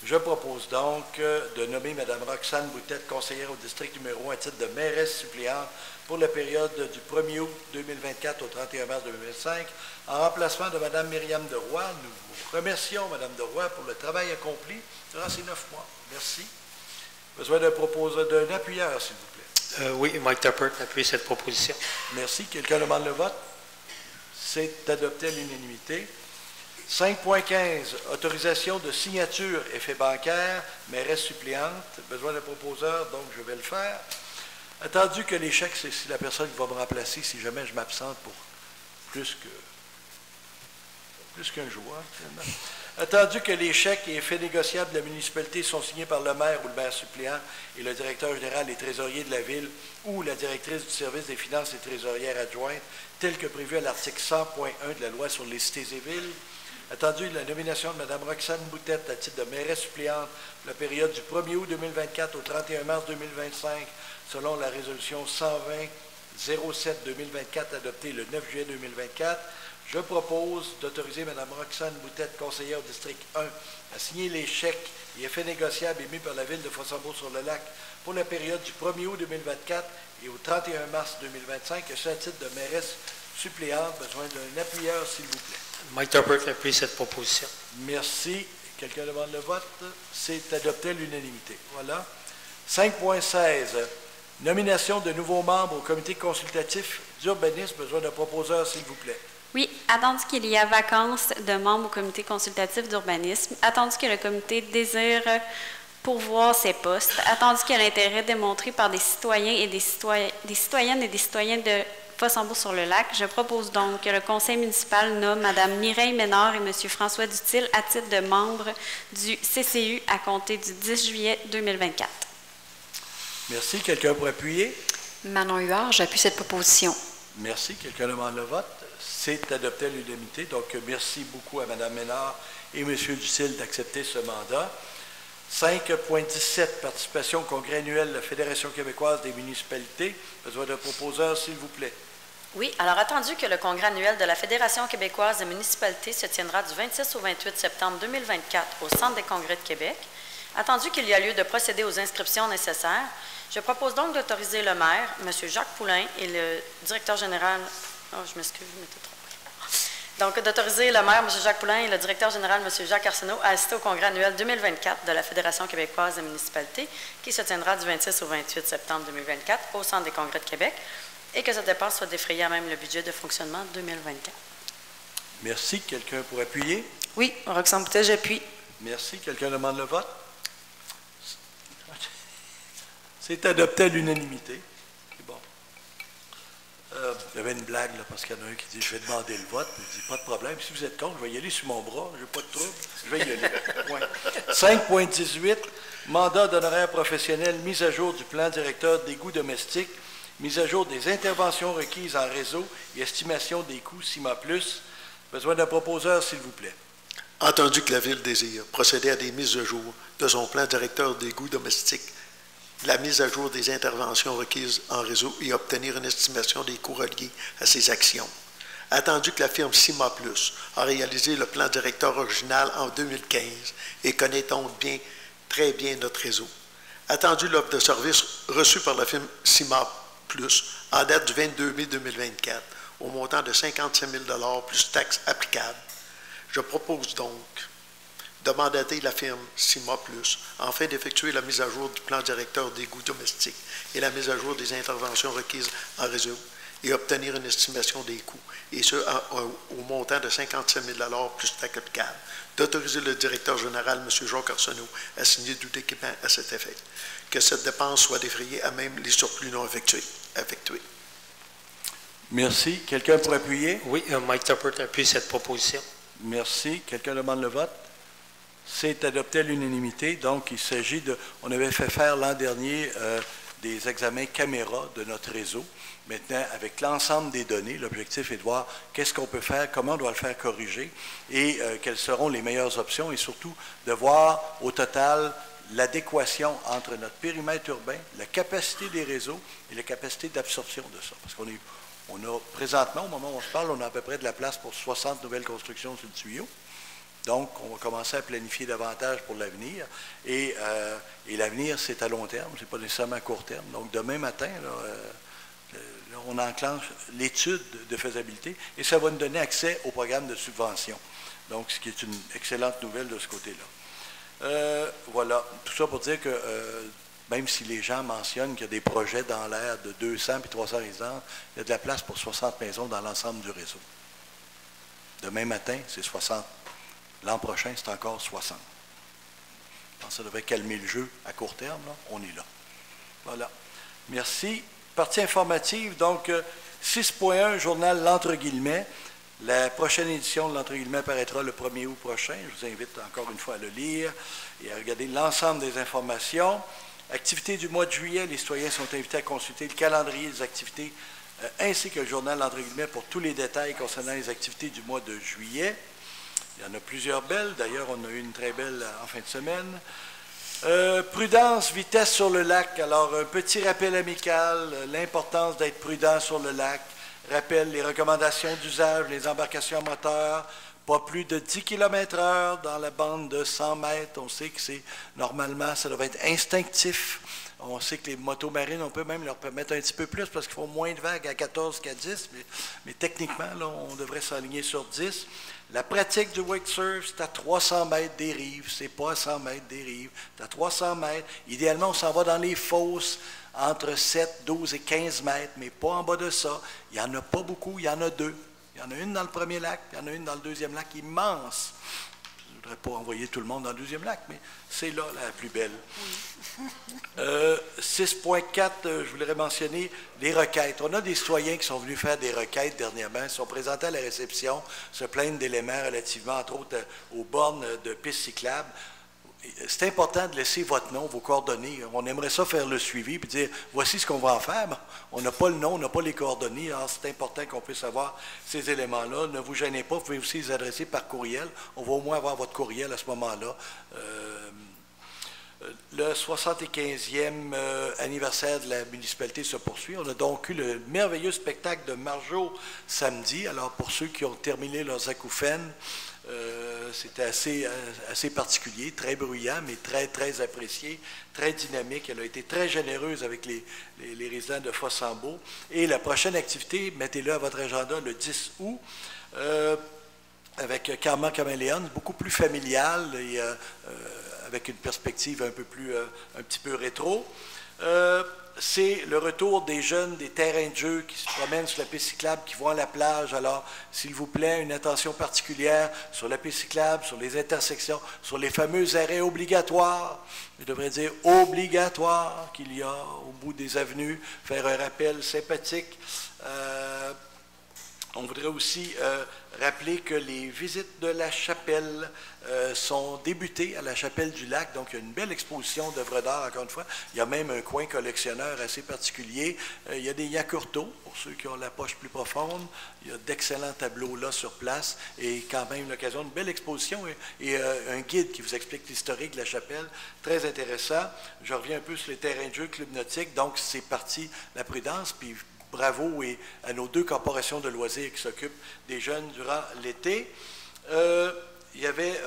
[SPEAKER 1] je propose donc de nommer Mme Roxane Boutette, conseillère au district numéro 1 à titre de mairesse suppléante pour la période du 1er août 2024 au 31 mars 2025, en remplacement de Mme Myriam Deroy. Nous vous remercions, Mme Deroy, pour le travail accompli durant ces 9 mois. Merci. Besoin d'un appuyeur, s'il vous plaît.
[SPEAKER 4] Oui, Mike Tuppert appuie cette proposition.
[SPEAKER 1] Merci. Quelqu'un demande le vote? C'est adopté à l'unanimité. 5.15, autorisation de signature effet bancaire, mairesse suppléante. Besoin d'un proposeur, donc je vais le faire. Attendu que les chèques, c'est la personne qui va me remplacer si jamais je m'absente pour plus qu'un jour, finalement. Attendu que les chèques et effets négociables de la municipalité sont signés par le maire ou le maire suppléant et le directeur général et trésorier de la ville ou la directrice du service des finances et trésorière adjointe, tel que prévu à l'article 100.1 de la loi sur les cités et villes. Attendu la nomination de Mme Roxane Boutette à titre de mairesse suppléante pour la période du 1er août 2024 au 31 mars 2025, selon la résolution 120-07-2024 adoptée le 9 juillet 2024, je propose d'autoriser Mme Roxane Boutette, conseillère au district 1, à signer les chèques et effets négociables émis par la ville de Fossambeau-sur-le-Lac pour la période du 1er août 2024 et au 31 mars 2025, et ce à titre de mairesse suppléante. Besoin d'un appuyeur, s'il vous plaît.
[SPEAKER 4] Mike Tuppert appuie cette proposition.
[SPEAKER 1] Merci. Quelqu'un demande le vote? C'est adopté à l'unanimité. Voilà. 5.16. Nomination de nouveaux membres au comité consultatif d'urbanisme. Besoin d'un proposeur, s'il vous plaît.
[SPEAKER 3] Oui, attendu qu'il y a vacance de membres au comité consultatif d'urbanisme, attendu que le comité désire pourvoir ces postes, attendu qu'il y a l'intérêt démontré par des citoyens et des citoyennes et des citoyens de Fossambeau-sur-le-Lac, je propose donc que le conseil municipal nomme Mme Mireille Ménard et M. François Dutil à titre de membres du CCU à compter du 10 juillet 2024.
[SPEAKER 1] Merci. Quelqu'un pour appuyer?
[SPEAKER 7] Manon Huard, j'appuie cette proposition.
[SPEAKER 1] Merci. Quelqu'un demande le vote? C'est adopté à l'unanimité. Donc, merci beaucoup à Mme Ménard et M. Dutil d'accepter ce mandat. 5.17, participation au congrès annuel de la Fédération québécoise des municipalités. Besoin d'un proposeur, s'il vous plaît.
[SPEAKER 2] Oui, alors attendu que le congrès annuel de la Fédération québécoise des municipalités se tiendra du 26 au 28 septembre 2024 au Centre des congrès de Québec, attendu qu'il y a lieu de procéder aux inscriptions nécessaires, je propose donc d'autoriser le maire, M. Jacques Poulain, et le directeur général... Oh, je m'excuse, je m'étais trompée. Donc, d'autoriser le maire, M. Jacques Poulain, et le directeur général, M. Jacques Arsenault, à assister au congrès annuel 2024 de la Fédération québécoise des municipalités, qui se tiendra du 26 au 28 septembre 2024 au Centre des congrès de Québec, et que cette dépense soit défrayée à même le budget de fonctionnement 2024.
[SPEAKER 1] Merci. Quelqu'un pour appuyer?
[SPEAKER 9] Oui, Roxane Boutette, j'appuie.
[SPEAKER 1] Merci. Quelqu'un demande le vote? C'est adopté à l'unanimité. C'est bon. Il y avait une blague, là, parce qu'il y en a un qui dit « Je vais demander le vote ». Je dis « Pas de problème. Si vous êtes contre, je vais y aller sur mon bras. Je n'ai pas de trouble. Je vais y aller. » Ouais. 5.18. Mandat d'honoraire professionnel, mise à jour du plan directeur d'égouts domestiques, mise à jour des interventions requises en réseau et estimation des coûts CIMA+. Besoin d'un proposeur, s'il vous plaît.
[SPEAKER 6] Entendu que la Ville désire procéder à des mises à jour de son plan directeur d'égouts domestiques, la mise à jour des interventions requises en réseau et obtenir une estimation des coûts reliés à ces actions. Attendu que la firme CIMA+ a réalisé le plan directeur original en 2015 et connaît donc très bien notre réseau. Attendu l'offre de service reçue par la firme CIMA+ en date du 22 mai 2024 au montant de 55 000 plus taxes applicables. Je propose donc de mandater la firme CIMA+, afin d'effectuer la mise à jour du plan directeur d'égouts domestiques et la mise à jour des interventions requises en réseau et obtenir une estimation des coûts, et ce, au montant de 57 000 plus taxe applicable. D'autoriser le directeur général, M. Jacques Arsenault, à signer tout équipement à cet effet. Que cette dépense soit défrayée à même les surplus non effectués.
[SPEAKER 1] Merci. Quelqu'un pour appuyer?
[SPEAKER 4] Oui, Mike Tuppert appuie cette proposition.
[SPEAKER 1] Merci. Quelqu'un demande le vote? C'est adopté à l'unanimité. Donc, il s'agit de... On avait fait faire l'an dernier des examens caméra de notre réseau. Maintenant, avec l'ensemble des données, l'objectif est de voir qu'est-ce qu'on peut faire, comment on doit le faire corriger et quelles seront les meilleures options et surtout de voir au total l'adéquation entre notre périmètre urbain, la capacité des réseaux et la capacité d'absorption de ça. Parce qu'on a présentement, au moment où on se parle, on a à peu près de la place pour 60 nouvelles constructions sur le tuyau. Donc, on va commencer à planifier davantage pour l'avenir. Et l'avenir, c'est à long terme, ce n'est pas nécessairement à court terme. Donc, demain matin, on enclenche l'étude de faisabilité et ça va nous donner accès au programme de subvention. Donc, ce qui est une excellente nouvelle de ce côté-là. Voilà, tout ça pour dire que même si les gens mentionnent qu'il y a des projets dans l'air de 200 puis 300 résidences, il y a de la place pour 60 maisons dans l'ensemble du réseau. Demain matin, c'est 60. L'an prochain, c'est encore 60. Je pense que ça devrait calmer le jeu à court terme. Là. On est là. Voilà. Merci. Partie informative, donc 6.1, journal L'Entre Guillemets. La prochaine édition de L'Entre Guillemets paraîtra le 1er août prochain. Je vous invite encore une fois à le lire et à regarder l'ensemble des informations. Activités du mois de juillet, les citoyens sont invités à consulter le calendrier des activités ainsi que le journal L'Entre Guillemets pour tous les détails concernant les activités du mois de juillet. Il y en a plusieurs belles. D'ailleurs, on a eu une très belle en fin de semaine. Prudence, vitesse sur le lac. Alors, un petit rappel amical, l'importance d'être prudent sur le lac. Rappelle les recommandations d'usage, les embarcations à moteur, pas plus de 10 km/h dans la bande de 100 mètres. On sait que c'est normalement, ça doit être instinctif. On sait que les motos marines, on peut même leur permettre un petit peu plus parce qu'il faut moins de vagues à 14 qu'à 10, mais techniquement, là, on devrait s'aligner sur 10. La pratique du wakesurf, c'est à 300 mètres des rives, c'est pas à 100 mètres des rives, c'est à 300 mètres. Idéalement, on s'en va dans les fosses entre 7, 12 et 15 mètres, mais pas en bas de ça. Il n'y en a pas beaucoup, il y en a deux. Il y en a une dans le premier lac, il y en a une dans le deuxième lac, immense. Je ne voudrais pas envoyer tout le monde dans le deuxième lac, mais c'est là la plus belle. 6.4, je voudrais mentionner les requêtes. On a des citoyens qui sont venus faire des requêtes dernièrement, ils sont présentés à la réception, se plaignent d'éléments relativement, entre autres, aux bornes de pistes cyclables. C'est important de laisser votre nom, vos coordonnées. On aimerait ça faire le suivi et dire, voici ce qu'on va en faire. On n'a pas le nom, on n'a pas les coordonnées. Alors, c'est important qu'on puisse avoir ces éléments-là. Ne vous gênez pas, vous pouvez aussi les adresser par courriel. On va au moins avoir votre courriel à ce moment-là. Le 75e anniversaire de la municipalité se poursuit. On a donc eu le merveilleux spectacle de Marjo samedi. Alors, pour ceux qui ont terminé leurs acouphènes, c'était assez particulier, très bruyant, mais très, très apprécié, très dynamique. Elle a été très généreuse avec les résidents de Fossambeau. Et la prochaine activité, mettez-le à votre agenda le 10 août, avec Carmen Caméléon, beaucoup plus familial et avec une perspective un petit peu rétro. C'est le retour des jeunes des terrains de jeu qui se promènent sur la piste cyclable, qui vont à la plage. Alors, s'il vous plaît, une attention particulière sur la piste cyclable, sur les intersections, sur les fameux arrêts obligatoires, je devrais dire obligatoires, qu'il y a au bout des avenues, faire un rappel sympathique. On voudrait aussi rappeler que les visites de la chapelle sont débutées à la chapelle du lac. Donc, il y a une belle exposition d'œuvres d'art, encore une fois. Il y a même un coin collectionneur assez particulier. Il y a des yakurtos, pour ceux qui ont la poche plus profonde. Il y a d'excellents tableaux là sur place. Et quand même l'occasion d'une belle exposition et un guide qui vous explique l'historique de la chapelle. Très intéressant. Je reviens un peu sur les terrains de jeu, club nautique. Donc, c'est parti la prudence. Puis, bravo et à nos deux corporations de loisirs qui s'occupent des jeunes durant l'été. Il y avait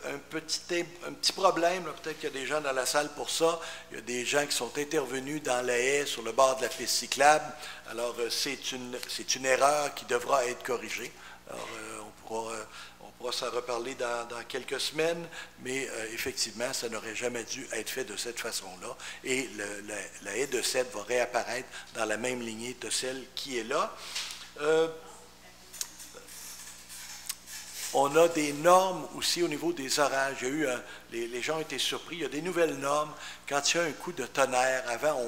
[SPEAKER 1] un petit problème, peut-être qu'il y a des gens dans la salle pour ça. Il y a des gens qui sont intervenus dans la haie sur le bord de la piste cyclable. Alors, c'est une erreur qui devra être corrigée. Alors, on pourra s'en reparler dans quelques semaines, mais effectivement, ça n'aurait jamais dû être fait de cette façon-là. Et la haie de cèdre va réapparaître dans la même lignée de celle qui est là. On a des normes aussi au niveau des orages. Il y a eu les gens ont été surpris. Il y a des nouvelles normes. Quand il y a un coup de tonnerre, avant,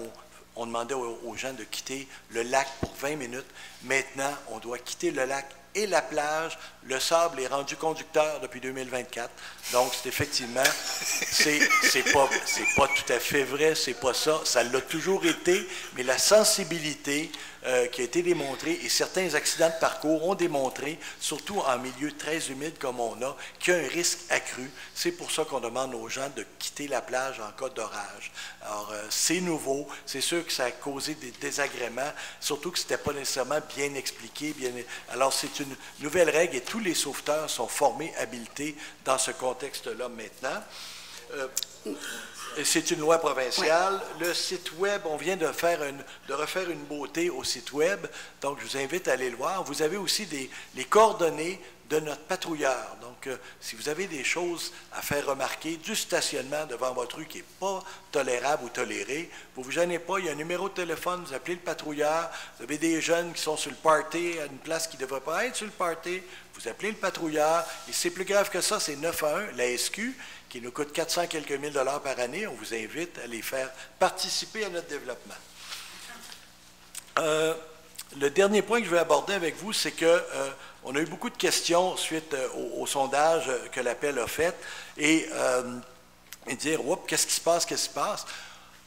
[SPEAKER 1] on demandait aux gens de quitter le lac pour 20 minutes. Maintenant, on doit quitter le lac et la plage. Le sable est rendu conducteur depuis 2024. Donc, c'est effectivement, c'est pas tout à fait vrai, c'est pas ça. Ça l'a toujours été, mais la sensibilité qui a été démontrée, et certains accidents de parcours ont démontré, surtout en milieu très humide comme on a, qu'il y a un risque accru. C'est pour ça qu'on demande aux gens de quitter la plage en cas d'orage. Alors, c'est nouveau, c'est sûr que ça a causé des désagréments, surtout que ce n'était pas nécessairement bien expliqué. Alors, c'est une nouvelle règle et tous les sauveteurs sont formés, habilités dans ce contexte-là maintenant. C'est une loi provinciale. Oui. Le site Web, on vient de refaire une beauté au site Web, donc je vous invite à aller le voir. Vous avez aussi les coordonnées de notre patrouilleur. Donc, si vous avez des choses à faire remarquer, du stationnement devant votre rue qui n'est pas tolérable ou toléré, vous ne vous gênez pas, il y a un numéro de téléphone, vous appelez le patrouilleur, vous avez des jeunes qui sont sur le party à une place qui ne devrait pas être sur le party, vous appelez le patrouilleur, et c'est plus grave que ça, c'est 911, la SQ, qui nous coûte 400 quelques mille dollars par année. On vous invite à les faire participer à notre développement. Le dernier point que je vais aborder avec vous, c'est que on a eu beaucoup de questions suite au sondage que l'Appel a fait et dire, oups, qu'est-ce qui se passe, qu'est-ce qui se passe?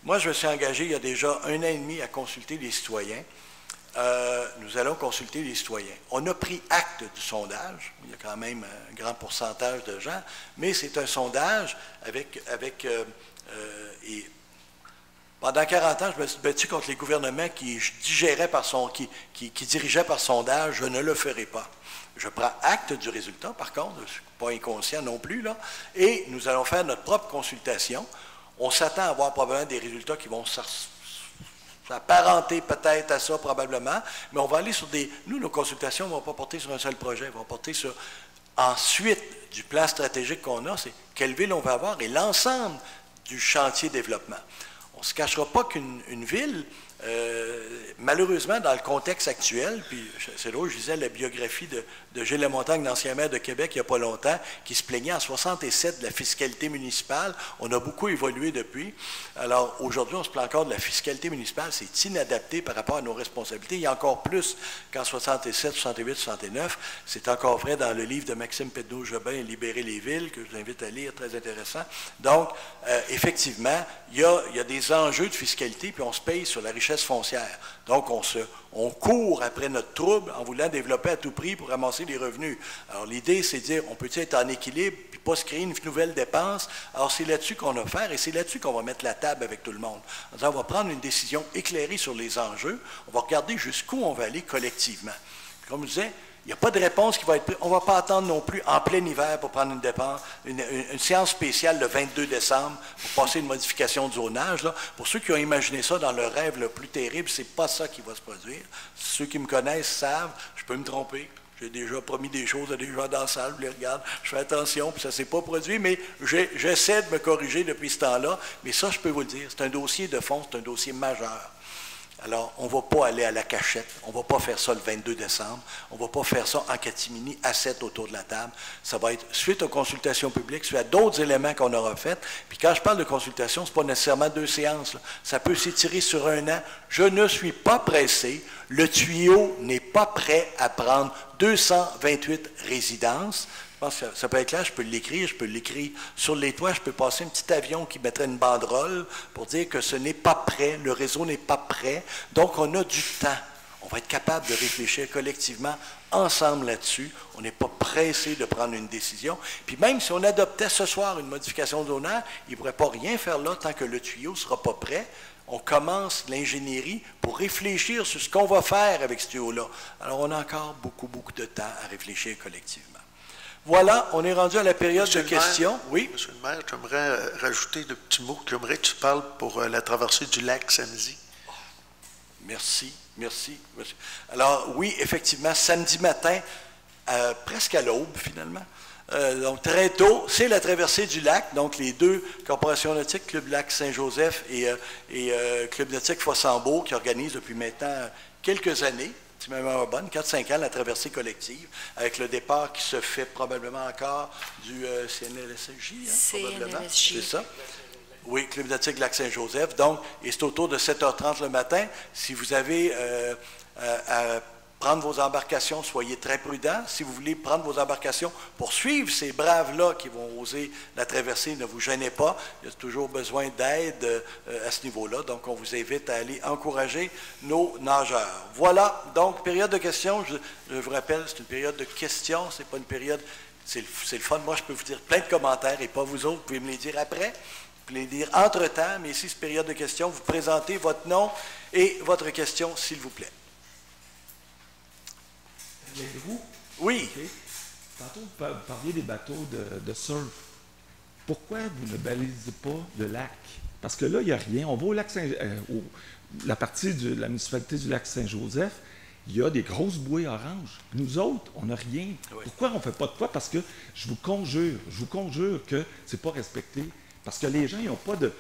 [SPEAKER 1] Moi, je me suis engagé il y a déjà 1 an et demi à consulter les citoyens. Nous allons consulter les citoyens. On a pris acte du sondage. Il y a quand même un grand pourcentage de gens, mais c'est un sondage et pendant 40 ans, je me suis battu contre les gouvernements qui dirigeaient par sondage. Je ne le ferai pas. Je prends acte du résultat, par contre, je ne suis pas inconscient non plus, là, et nous allons faire notre propre consultation. On s'attend à avoir probablement des résultats qui vont s'apparenter peut-être à ça, probablement, mais on va aller sur Nous, nos consultations ne vont pas porter sur un seul projet, elles vont porter sur... Ensuite, du plan stratégique qu'on a, c'est quelle ville on va avoir et l'ensemble du chantier développement. On ne se cachera pas qu'une ville, malheureusement, dans le contexte actuel, puis c'est drôle, je lisais la biographie de Gilles Lamontagne, l'ancien maire de Québec, il n'y a pas longtemps, qui se plaignait en 67 de la fiscalité municipale. On a beaucoup évolué depuis. Alors, aujourd'hui, on se plaint encore de la fiscalité municipale. C'est inadapté par rapport à nos responsabilités. Il y a encore plus qu'en 67, 68, 69. C'est encore vrai dans le livre de Maxime Pedneau-Jobin, « Libérer les villes », que je vous invite à lire, très intéressant. Donc, effectivement, il y a des enjeux de fiscalité, puis on se paye sur la richesse foncière. Donc, on court après notre trouble en voulant développer à tout prix pour ramasser des revenus. Alors, l'idée, c'est de dire, on peut être en équilibre puis pas se créer une nouvelle dépense. Alors, c'est là-dessus qu'on a affaire et c'est là-dessus qu'on va mettre la table avec tout le monde. En disant, on va prendre une décision éclairée sur les enjeux. On va regarder jusqu'où on va aller collectivement. Puis, comme je disais, il n'y a pas de réponse qui va être prise. On ne va pas attendre non plus en plein hiver pour prendre une séance spéciale le 22 décembre pour passer une modification de zonage. Là. Pour ceux qui ont imaginé ça dans leur rêve le plus terrible, ce n'est pas ça qui va se produire. Ceux qui me connaissent savent, je peux me tromper. J'ai déjà promis des choses à des gens dans la salle, je les regarde, je fais attention, puis ça ne s'est pas produit, mais j'essaie de me corriger depuis ce temps-là. Mais ça, je peux vous le dire, c'est un dossier de fond, c'est un dossier majeur. Alors, on ne va pas aller à la cachette, on ne va pas faire ça le 22 décembre, on ne va pas faire ça en catimini à 7 autour de la table. Ça va être suite aux consultations publiques, suite à d'autres éléments qu'on aura faits. Puis quand je parle de consultation, ce n'est pas nécessairement 2 séances. Là. Ça peut s'étirer sur 1 an. Je ne suis pas pressé. Le tuyau n'est pas prêt à prendre 228 résidences. Je pense que ça peut être clair, je peux l'écrire sur les toits, je peux passer un petit avion qui mettrait une banderole pour dire que ce n'est pas prêt, le réseau n'est pas prêt. Donc, on a du temps. On va être capable de réfléchir collectivement ensemble là-dessus. On n'est pas pressé de prendre une décision. Puis même si on adoptait ce soir une modification de zonage, il ne pourrait pas rien faire là tant que le tuyau ne sera pas prêt. On commence l'ingénierie pour réfléchir sur ce qu'on va faire avec ce tuyau-là. Alors, on a encore beaucoup, beaucoup de temps à réfléchir collectivement. Voilà, on est rendu à la période de questions. Oui?
[SPEAKER 6] Monsieur le maire, j'aimerais rajouter de petits mots. J'aimerais que tu parles pour la traversée du lac samedi.
[SPEAKER 1] Merci, merci. Alors, oui, effectivement, samedi matin, presque à l'aube, finalement. Donc, très tôt, c'est la traversée du lac. Donc, les deux corporations nautiques, Club Lac Saint-Joseph et Club nautique Fossambeau, qui organisent depuis maintenant quelques années, c'est même une bonne, 4-5 ans, la traversée collective, avec le départ qui se fait probablement encore du CNLSJ, probablement. C'est ça. Oui, Club nautique Lac Saint-Joseph. Donc, et c'est autour de 7h30 le matin. Si vous avez à prendre vos embarcations, soyez très prudents. Si vous voulez prendre vos embarcations pour suivre ces braves-là qui vont oser la traversée, ne vous gênez pas. Il y a toujours besoin d'aide à ce niveau-là. Donc, on vous invite à aller encourager nos nageurs. Voilà, donc, période de questions. Je vous rappelle, c'est une période de questions. C'est pas une période... C'est le fun. Moi, je peux vous dire plein de commentaires et pas vous autres. Vous pouvez me les dire après. Vous pouvez les dire entre-temps. Mais ici, c'est période de questions. Vous présentez votre nom et votre question, s'il vous plaît.
[SPEAKER 10] L'aidez-vous?
[SPEAKER 1] Oui.
[SPEAKER 10] Okay. Tantôt, vous parliez des bateaux de surf. Pourquoi vous ne balisez pas le lac? Parce que là, il n'y a rien. On va au lac la partie de la municipalité du lac Saint-Joseph, il y a des grosses bouées oranges. Nous autres, on n'a rien. Oui. Pourquoi on ne fait pas de quoi? Parce que je vous conjure que ce n'est pas respecté. Parce que les gens, ils n'ont pas de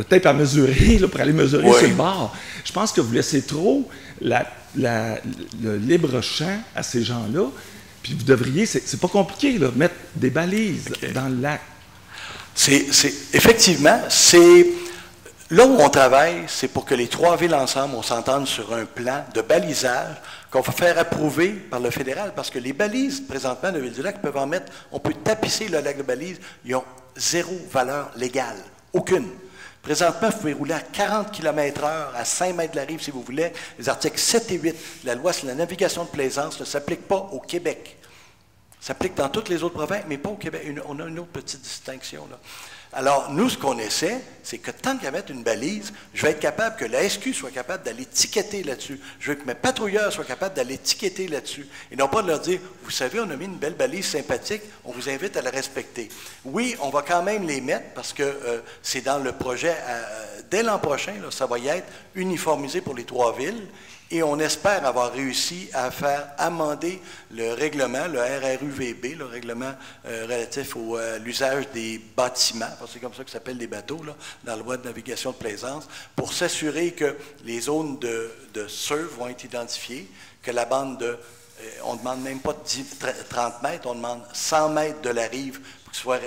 [SPEAKER 10] tape à mesurer là, pour aller mesurer sur le bord. Je pense que vous laissez trop le libre champ à ces gens-là, puis vous devriez, c'est pas compliqué, là, mettre des balises dans le lac.
[SPEAKER 1] Effectivement, c'est là où on travaille, c'est pour que les trois villes ensemble, on s'entende sur un plan de balisage qu'on va faire approuver par le fédéral, parce que les balises, présentement, de Ville-du-Lac, peuvent en mettre, on peut tapisser le lac de balises, ils ont zéro valeur légale, aucune. Présentement, vous pouvez rouler à 40 km/h à 5 mètres de la rive si vous voulez. Les articles 7 et 8 de la loi sur la navigation de plaisance ne s'appliquent pas au Québec. Ça s'applique dans toutes les autres provinces, mais pas au Québec. On a une autre petite distinction là. Alors, nous, ce qu'on essaie, c'est que tant qu'à mettre une balise, je vais être capable que la SQ soit capable d'aller tiqueter là-dessus. Je veux que mes patrouilleurs soient capables d'aller tiqueter là-dessus. Et non pas de leur dire, vous savez, on a mis une belle balise sympathique, on vous invite à la respecter. Oui, on va quand même les mettre parce que c'est dans le projet, dès l'an prochain, là, ça va y être uniformisé pour les trois villes. Et on espère avoir réussi à faire amender le règlement, le RRUVB, le règlement relatif à l'usage des bâtiments, parce que c'est comme ça que ça s'appelle les bateaux, là, dans la loi de navigation de plaisance, pour s'assurer que les zones de surf vont être identifiées, que la bande de... on ne demande même pas 30 mètres, on demande 100 mètres de la rive pour que ce soit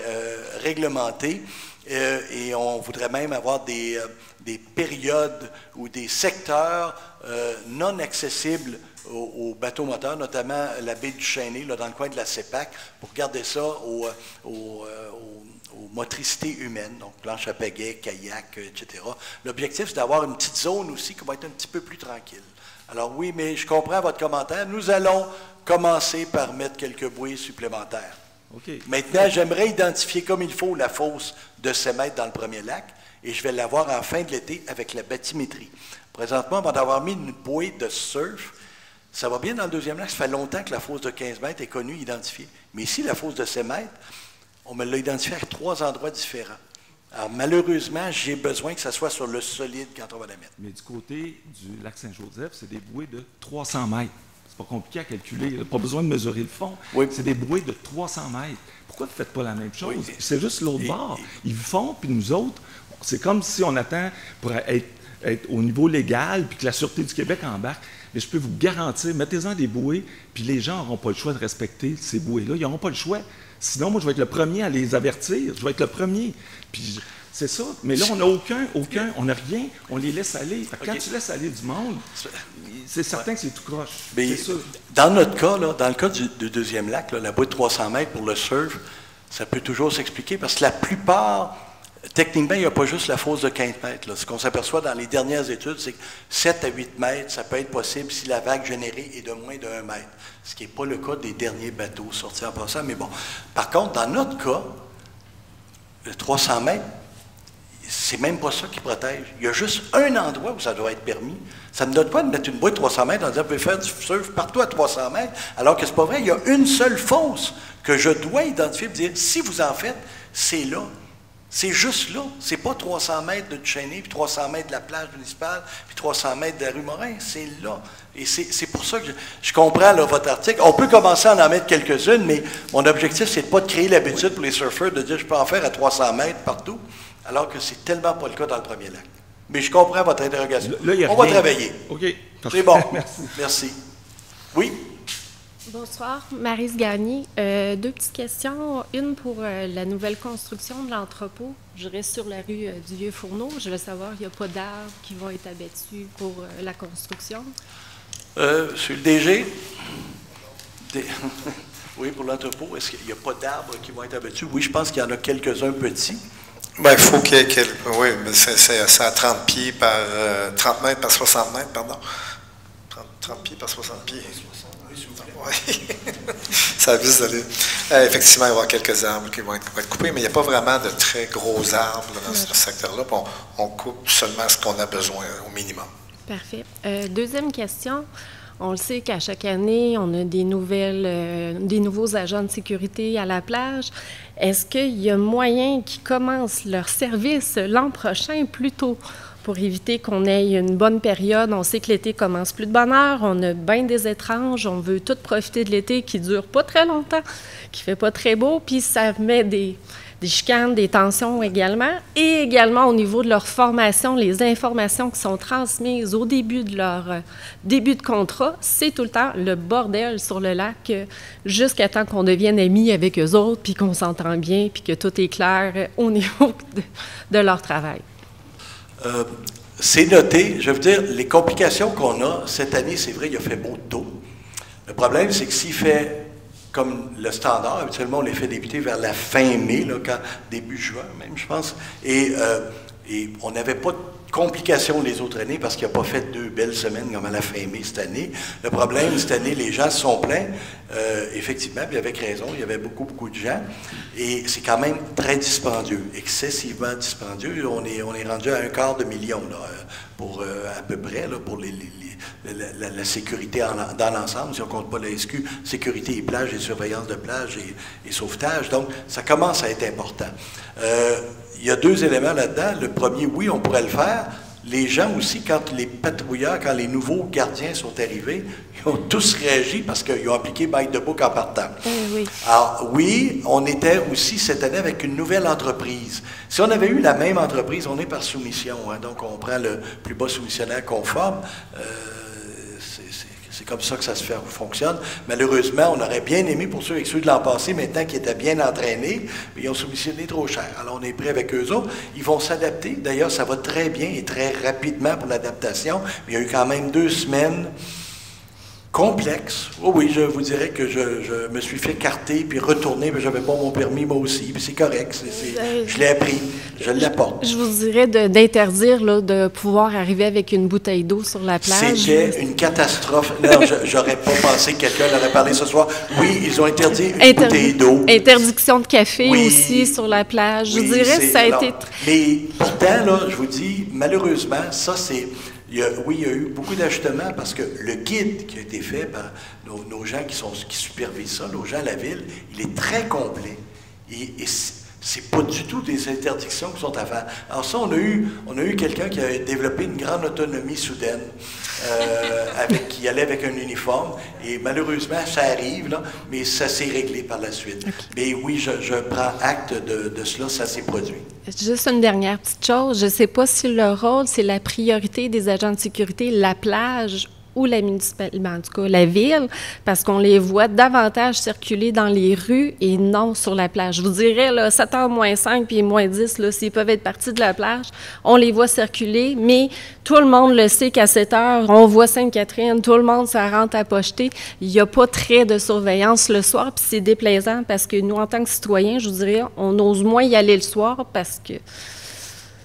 [SPEAKER 1] réglementé. Et on voudrait même avoir des périodes ou des secteurs non accessibles aux bateaux moteurs, notamment la baie du Chêné, là, dans le coin de la CEPAC, pour garder ça aux motricités humaines, donc planche à pagaie, kayak, etc. L'objectif, c'est d'avoir une petite zone aussi qui va être un petit peu plus tranquille. Alors oui, mais je comprends votre commentaire. Nous allons commencer par mettre quelques bouées supplémentaires. Okay. Maintenant, j'aimerais identifier comme il faut la fosse de 7 mètres dans le premier lac et je vais l'avoir en fin de l'été avec la bathymétrie. Présentement, avant d'avoir mis une bouée de surf, ça va bien dans le deuxième lac. Ça fait longtemps que la fosse de 15 mètres est connue, identifiée. Mais ici, la fosse de 7 mètres, on me l'a identifiée à 3 endroits différents. Alors, malheureusement, j'ai besoin que ça soit sur le solide quand on va la mettre.
[SPEAKER 10] Mais du côté du lac Saint-Joseph, c'est des bouées de 300 mètres. C'est pas compliqué à calculer. Il n'y a pas besoin de mesurer le fond. Oui. C'est des bouées de 300 mètres. Pourquoi vous ne faites pas la même chose? Oui. C'est juste l'autre bord. Ils font, puis nous autres, c'est comme si on attend pour être au niveau légal, puis que la Sûreté du Québec embarque. Mais je peux vous garantir, mettez-en des bouées, puis les gens n'auront pas le choix de respecter ces bouées-là. Ils n'auront pas le choix. Sinon, moi, je vais être le premier à les avertir. Je vais être le premier. Puis c'est ça. Mais là, on n'a aucun, on n'a rien. On les laisse aller. Quand tu laisses aller du monde, c'est certain que c'est tout croche.
[SPEAKER 1] Mais dans notre cas, là, dans le cas du deuxième lac, là, la bouée de 300 mètres pour le surf, ça peut toujours s'expliquer parce que la plupart, techniquement, il n'y a pas juste la fosse de 15 mètres. Là. Ce qu'on s'aperçoit dans les dernières études, c'est que 7 à 8 mètres, ça peut être possible si la vague générée est de moins de 1 mètre. Ce qui n'est pas le cas des derniers bateaux sortis en passant. Mais bon, par contre, dans notre cas, le 300 mètres, c'est même pas ça qui protège. Il y a juste un endroit où ça doit être permis. Ça ne me donne pas de mettre une bouée de 300 mètres en disant, vous pouvez faire du surf partout à 300 mètres, alors que c'est pas vrai. Il y a une seule fosse que je dois identifier et dire, si vous en faites, c'est là. C'est juste là. C'est pas 300 mètres de Duchesnay, puis 300 mètres de la plage municipale, puis 300 mètres de la rue Morin. C'est là. Et c'est pour ça que je comprends là, votre article. On peut commencer à en mettre quelques-unes, mais mon objectif, c'est de pas de créer l'habitude pour les surfeurs de dire je peux en faire à 300 mètres partout, alors que c'est tellement pas le cas dans le premier lac. Mais je comprends votre interrogation.
[SPEAKER 10] Là,
[SPEAKER 1] on va travailler.
[SPEAKER 10] OK.
[SPEAKER 1] C'est bon.
[SPEAKER 10] Merci.
[SPEAKER 1] Merci. Oui?
[SPEAKER 11] Bonsoir, Maryse Gagné. Deux petites questions. Une pour la nouvelle construction de l'entrepôt. Je reste sur la rue du Vieux-Fourneau. Je veux savoir, il n'y a pas d'arbres qui vont être abattus pour la construction?
[SPEAKER 1] Sur le DG? Oui, pour l'entrepôt. Est-ce qu'il n'y a pas d'arbres qui vont être abattus? Oui, je pense qu'il y en a quelques-uns petits.
[SPEAKER 5] Bien, il faut qu'il y ait oui, mais c'est à 30 pieds par 30 mètres par 60 mètres, pardon. 30 pieds par 60 pieds. Oui. Ça abuse d'aller. Effectivement, il va y avoir quelques arbres qui vont être coupés, mais il n'y a pas vraiment de très gros arbres dans ce secteur-là. On coupe seulement ce qu'on a besoin au minimum.
[SPEAKER 11] Parfait. Deuxième question. On le sait qu'à chaque année, on a des nouveaux agents de sécurité à la plage. Est-ce qu'il y a moyen qu'ils commencent leur service l'an prochain plus tôt pour éviter qu'on ait une bonne période? On sait que l'été commence plus de bonne heure, on a bien des étranges, on veut tous profiter de l'été qui ne dure pas très longtemps, qui ne fait pas très beau, puis ça met des chicanes, des tensions également, et également au niveau de leur formation, les informations qui sont transmises au début de leur début de contrat, c'est tout le temps le bordel sur le lac jusqu'à temps qu'on devienne amis avec eux autres, puis qu'on s'entend bien, puis que tout est clair au niveau de leur travail.
[SPEAKER 1] C'est noté. Je veux dire, les complications qu'on a, cette année, c'est vrai, il a fait beau tôt. Le problème, c'est que s'il fait comme le standard, habituellement, on les fait débuter vers la fin mai, là, début juin même, je pense, et on n'avait pas de complications les autres années parce qu'il n'a pas fait 2 belles semaines comme à la fin mai cette année. Le problème, cette année, les gens se sont plaints, effectivement, puis avec raison, il y avait beaucoup de gens, et c'est quand même très dispendieux, excessivement dispendieux. On est rendu à 250 000 là, pour à peu près, là, pour la sécurité dans l'ensemble, si on ne compte pas la SQ, sécurité et plage et surveillance de plage et sauvetage. Donc, ça commence à être important. Il y a 2 éléments là-dedans. Le premier, oui, on pourrait le faire. Les gens aussi, quand les patrouilleurs, quand les nouveaux gardiens sont arrivés, ils ont tous réagi parce qu'ils ont appliqué By the Book en partant.
[SPEAKER 11] Oui.
[SPEAKER 1] Alors, oui, on était aussi cette année avec une nouvelle entreprise. Si on avait eu la même entreprise, on est par soumission, hein, donc on prend le plus bas soumissionnaire conforme. C'est comme ça que ça se fonctionne. Malheureusement, on aurait bien aimé pour ceux et ceux de l'an passé, maintenant qui étaient bien entraînés, mais ils ont soumissionné trop cher. Alors, on est prêt avec eux autres. Ils vont s'adapter. D'ailleurs, ça va très bien et très rapidement pour l'adaptation. Il y a eu quand même 2 semaines complexe. Oh oui, je vous dirais que je me suis fait carter puis retourner, mais j'avais pas mon permis moi aussi. Puis c'est correct, je l'ai appris, je l'apporte.
[SPEAKER 11] Je vous dirais d'interdire là, de pouvoir arriver avec une bouteille d'eau sur la plage.
[SPEAKER 1] C'était une catastrophe. Non, j'aurais pas pensé que quelqu'un l'aurait parlé ce soir. Oui, ils ont interdit une bouteille d'eau.
[SPEAKER 11] Interdiction de café aussi sur la plage. Je dirais ça a été...
[SPEAKER 1] Mais pourtant, là, je vous dis, malheureusement, ça c'est... il y a eu beaucoup d'ajustements parce que le guide qui a été fait par nos gens qui supervisent ça, nos gens à la ville, il est très complet. Et c'est pas du tout des interdictions qui sont à faire. Alors ça, on a eu quelqu'un qui a développé une grande autonomie soudaine, qui allait avec un uniforme. Et malheureusement, ça arrive, là, mais ça s'est réglé par la suite. Okay. Mais oui, je prends acte de cela, ça s'est produit.
[SPEAKER 11] Juste une dernière petite chose. Je ne sais pas si le rôle, c'est la priorité des agents de sécurité, la plage ou la municipalité, en tout cas la ville, parce qu'on les voit davantage circuler dans les rues et non sur la plage. Je vous dirais, là, 7h moins 5 puis moins 10, là, s'ils peuvent être partis de la plage, on les voit circuler, mais tout le monde le sait qu'à 7h, on voit Sainte-Catherine, tout le monde, ça rentre à pocheter. Il n'y a pas très de surveillance le soir, puis c'est déplaisant parce que nous, en tant que citoyens, je vous dirais, on ose moins y aller le soir parce que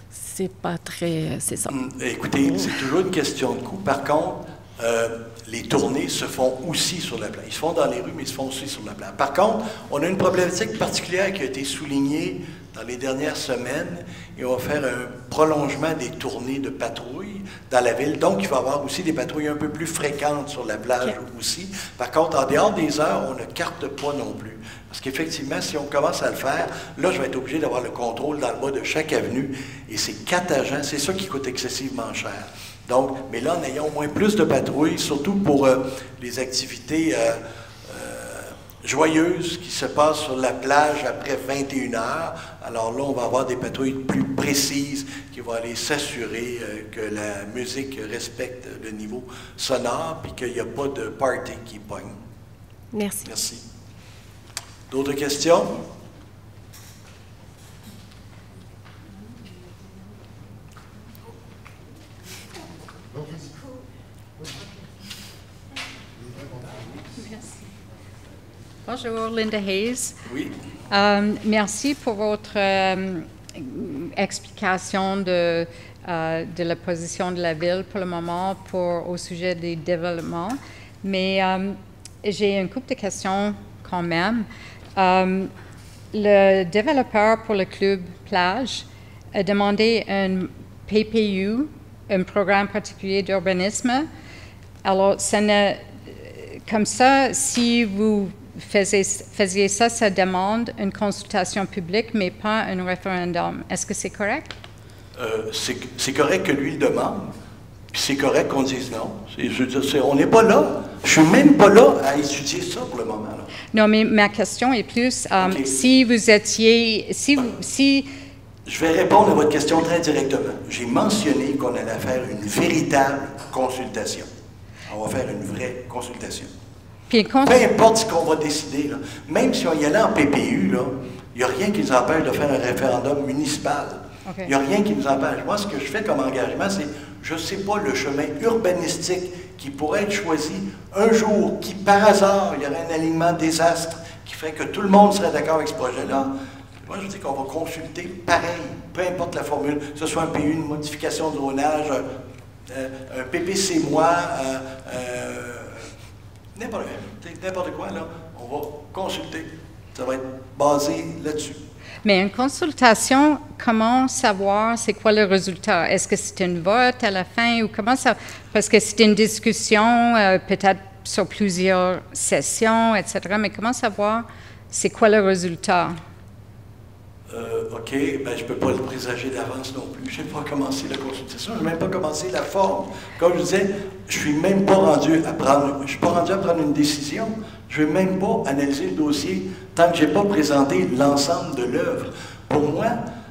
[SPEAKER 11] c'est pas très... c'est ça.
[SPEAKER 1] Écoutez, c'est toujours une question de coût. Par contre, les tournées se font aussi sur la plage. Ils se font dans les rues, mais ils se font aussi sur la plage. Par contre, on a une problématique particulière qui a été soulignée dans les dernières semaines et on va faire un prolongement des tournées de patrouilles dans la ville. Donc, il va y avoir aussi des patrouilles un peu plus fréquentes sur la plage aussi. Par contre, en dehors des heures, on ne carte pas non plus. Parce qu'effectivement, si on commence à le faire, là, je vais être obligé d'avoir le contrôle dans le bas de chaque avenue, et c'est 4 agents, c'est ça qui coûte excessivement cher. Donc, mais là, en ayant au moins plus de patrouilles, surtout pour les activités joyeuses qui se passent sur la plage après 21 heures, alors là, on va avoir des patrouilles plus précises qui vont aller s'assurer que la musique respecte le niveau sonore puis qu'il n'y a pas de party qui pogne.
[SPEAKER 11] Merci.
[SPEAKER 1] Merci. D'autres questions?
[SPEAKER 12] Bonjour, Linda Hayes.
[SPEAKER 1] Oui.
[SPEAKER 12] Merci pour votre explication de la position de la Ville pour le moment au sujet des développements. Mais j'ai une couple de questions quand même. Le développeur pour le club plage a demandé un PPU, un programme particulier d'urbanisme. Alors, comme ça, si vous faisiez ça, ça demande une consultation publique, mais pas un référendum. Est-ce que c'est correct?
[SPEAKER 1] C'est correct que lui le demande, puis c'est correct qu'on dise non. Je veux dire, on n'est pas là. Je ne suis même pas là à étudier ça pour le moment. Là.
[SPEAKER 12] Non, mais ma question est plus,
[SPEAKER 1] Okay.
[SPEAKER 12] si vous étiez...
[SPEAKER 1] Je vais répondre à votre question très directement. J'ai mentionné qu'on allait faire une véritable consultation. On va faire une vraie consultation. Peu importe ce qu'on va décider, là, même si on y allait en PPU, il n'y a rien qui nous empêche de faire un référendum municipal.
[SPEAKER 12] Okay.
[SPEAKER 1] Il n'y a rien qui nous empêche. Moi, ce que je fais comme engagement, c'est, je ne sais pas, le chemin urbanistique qui pourrait être choisi un jour, qui par hasard, il y aurait un alignement de désastre qui ferait que tout le monde serait d'accord avec ce projet-là. Moi, je dis qu'on va consulter pareil, peu importe la formule, que ce soit un PU, une modification de zonage, un PPC moi, n'importe quoi, là, on va consulter. Ça va être basé là-dessus.
[SPEAKER 12] Mais une consultation, comment savoir c'est quoi le résultat? Est-ce que c'est un vote à la fin ou comment ça? Parce que c'est une discussion peut-être sur plusieurs sessions, etc. Mais comment savoir c'est quoi le résultat?
[SPEAKER 1] OK, ben je ne peux pas le présager d'avance non plus. Je n'ai pas commencé la consultation, je n'ai même pas commencé la forme. Comme je disais, je ne suis même pas rendu à prendre, une décision. Je ne vais même pas analyser le dossier tant que je n'ai pas présenté l'ensemble de l'œuvre. Pour moi,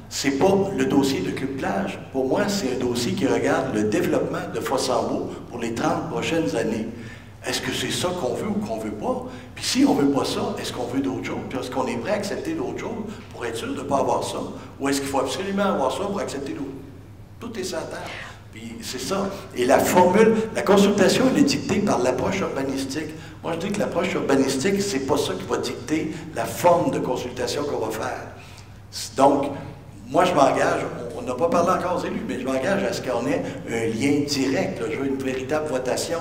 [SPEAKER 1] ce n'est pas le dossier de Club Plage. Pour moi, c'est un dossier qui regarde le développement de Fossambeau pour les 30 prochaines années. Est-ce que c'est ça qu'on veut ou qu'on ne veut pas? Puis si on ne veut pas ça, est-ce qu'on veut d'autres choses? Puis est-ce qu'on est prêt à accepter d'autres choses pour être sûr de ne pas avoir ça? Ou est-ce qu'il faut absolument avoir ça pour accepter d'autres? Tout est sur la table. Puis c'est ça. Et la formule, la consultation, elle est dictée par l'approche urbanistique. Moi, je dis que l'approche urbanistique, c'est pas ça qui va dicter la forme de consultation qu'on va faire. Donc, moi, je m'engage, on n'a pas parlé encore aux élus, mais je m'engage à ce qu'on ait un lien direct. Là, je veux une véritable votation.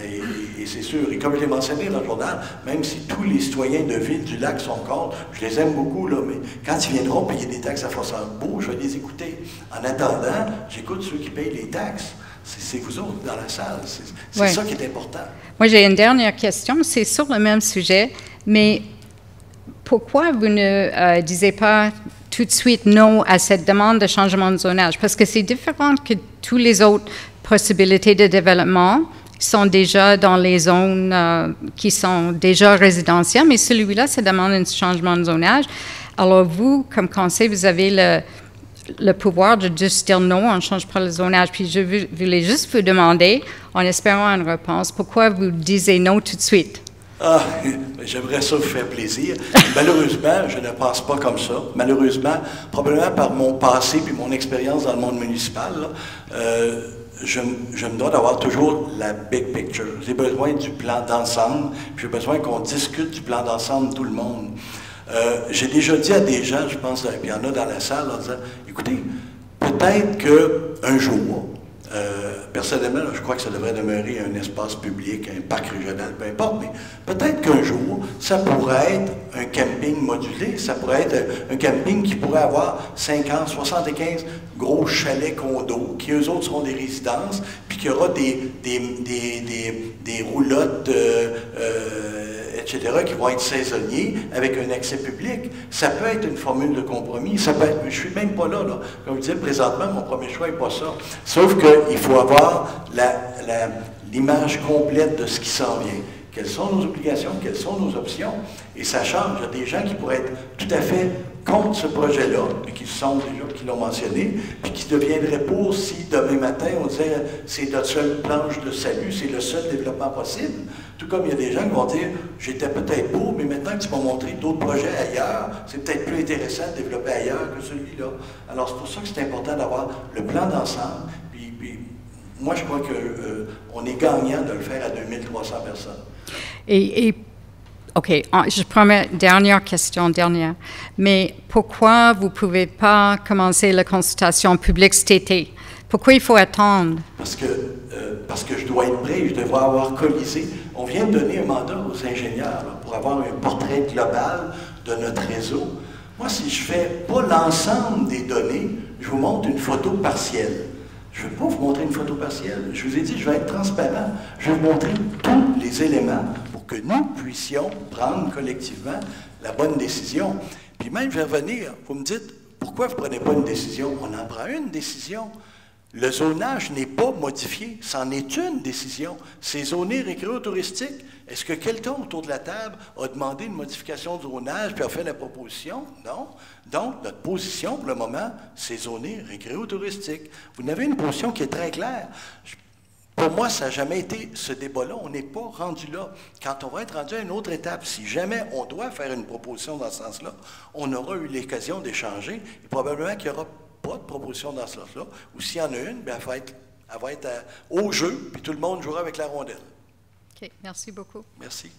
[SPEAKER 1] Et c'est sûr, et comme je l'ai mentionné dans le journal, même si tous les citoyens de Ville-du-Lac sont contre, je les aime beaucoup, là, mais quand ils viendront payer des taxes à Fossambeau, je vais les écouter. En attendant, j'écoute ceux qui payent les taxes. C'est vous autres dans la salle. C'est ça qui est important.
[SPEAKER 12] Moi, j'ai une dernière question. C'est sur le même sujet, mais pourquoi vous ne disiez pas tout de suite non à cette demande de changement de zonage? Parce que c'est différent que toutes les autres possibilités de développement sont déjà dans les zones qui sont déjà résidentielles, mais celui-là, ça demande un changement de zonage. Alors, vous, comme conseil, vous avez le pouvoir de juste dire non, on ne change pas le zonage. Puis je voulais juste vous demander, en espérant une réponse, pourquoi vous disiez non tout de suite?
[SPEAKER 1] Ah, j'aimerais ça vous faire plaisir. Malheureusement, je ne pense pas comme ça. Malheureusement, probablement par mon passé puis mon expérience dans le monde municipal, là, je me dois d'avoir toujours la big picture. J'ai besoin du plan d'ensemble, puis j'ai besoin qu'on discute du plan d'ensemble tout le monde. J'ai déjà dit à des gens, je pense, puis il y en a dans la salle, en disant, écoutez, peut-être qu'un jour, personnellement, là, je crois que ça devrait demeurer un espace public, un parc régional, peu importe, mais peut-être qu'un jour, ça pourrait être un camping modulé, ça pourrait être un camping qui pourrait avoir 50, 75 gros chalets condos, qui eux autres seront des résidences, puis qu'il y aura des roulottes etc., qui vont être saisonniers avec un accès public. Ça peut être une formule de compromis. Ça peut être, je ne suis même pas là. Comme je disais, présentement, mon premier choix n'est pas ça. Sauf qu'il faut avoir l'image complète de ce qui s'en vient. Quelles sont nos obligations, quelles sont nos options, et ça change. Il y a des gens qui pourraient être tout à fait contre ce projet-là, mais qui sont déjà, qui l'ont mentionné, puis qui deviendraient pour si demain matin on disait c'est notre seule planche de salut, c'est le seul développement possible. Tout comme il y a des gens qui vont dire j'étais peut-être pour, mais maintenant que tu m'as montré d'autres projets ailleurs, c'est peut-être plus intéressant de développer ailleurs que celui-là. Alors c'est pour ça que c'est important d'avoir le plan d'ensemble. Puis moi je crois qu'on est gagnant de le faire à 2300 personnes.
[SPEAKER 12] OK, je prends ma dernière question, mais pourquoi vous ne pouvez pas commencer la consultation publique cet été? Pourquoi il faut attendre? Parce
[SPEAKER 1] que je dois être prêt, je devrais avoir colisé. On vient de donner un mandat aux ingénieurs là, pour avoir un portrait global de notre réseau. Moi, si je ne fais pas l'ensemble des données, je vous montre une photo partielle. Je ne vais pas vous montrer une photo partielle. Je vous ai dit, je vais être transparent. Je vais vous montrer tous les éléments pour que nous puissions prendre collectivement la bonne décision. Puis même, je vais revenir, vous me dites, pourquoi vous ne prenez pas une décision? On en prend une décision. Le zonage n'est pas modifié, c'en est une décision. C'est zoné récréo-touristique. Est-ce que quelqu'un autour de la table a demandé une modification de zonage puis a fait la proposition? Non. Donc, notre position, pour le moment, c'est zoné récréo-touristique. Vous avez une position qui est très claire. Pour moi, ça n'a jamais été ce débat-là. On n'est pas rendu là. Quand on va être rendu à une autre étape, si jamais on doit faire une proposition dans ce sens-là, on aura eu l'occasion d'échanger et probablement qu'il n'y aura pas de proposition dans ce sens-là. Ou s'il y en a une, bien, elle va être au jeu, puis tout le monde jouera avec la rondelle.
[SPEAKER 12] OK, merci beaucoup.
[SPEAKER 1] Merci.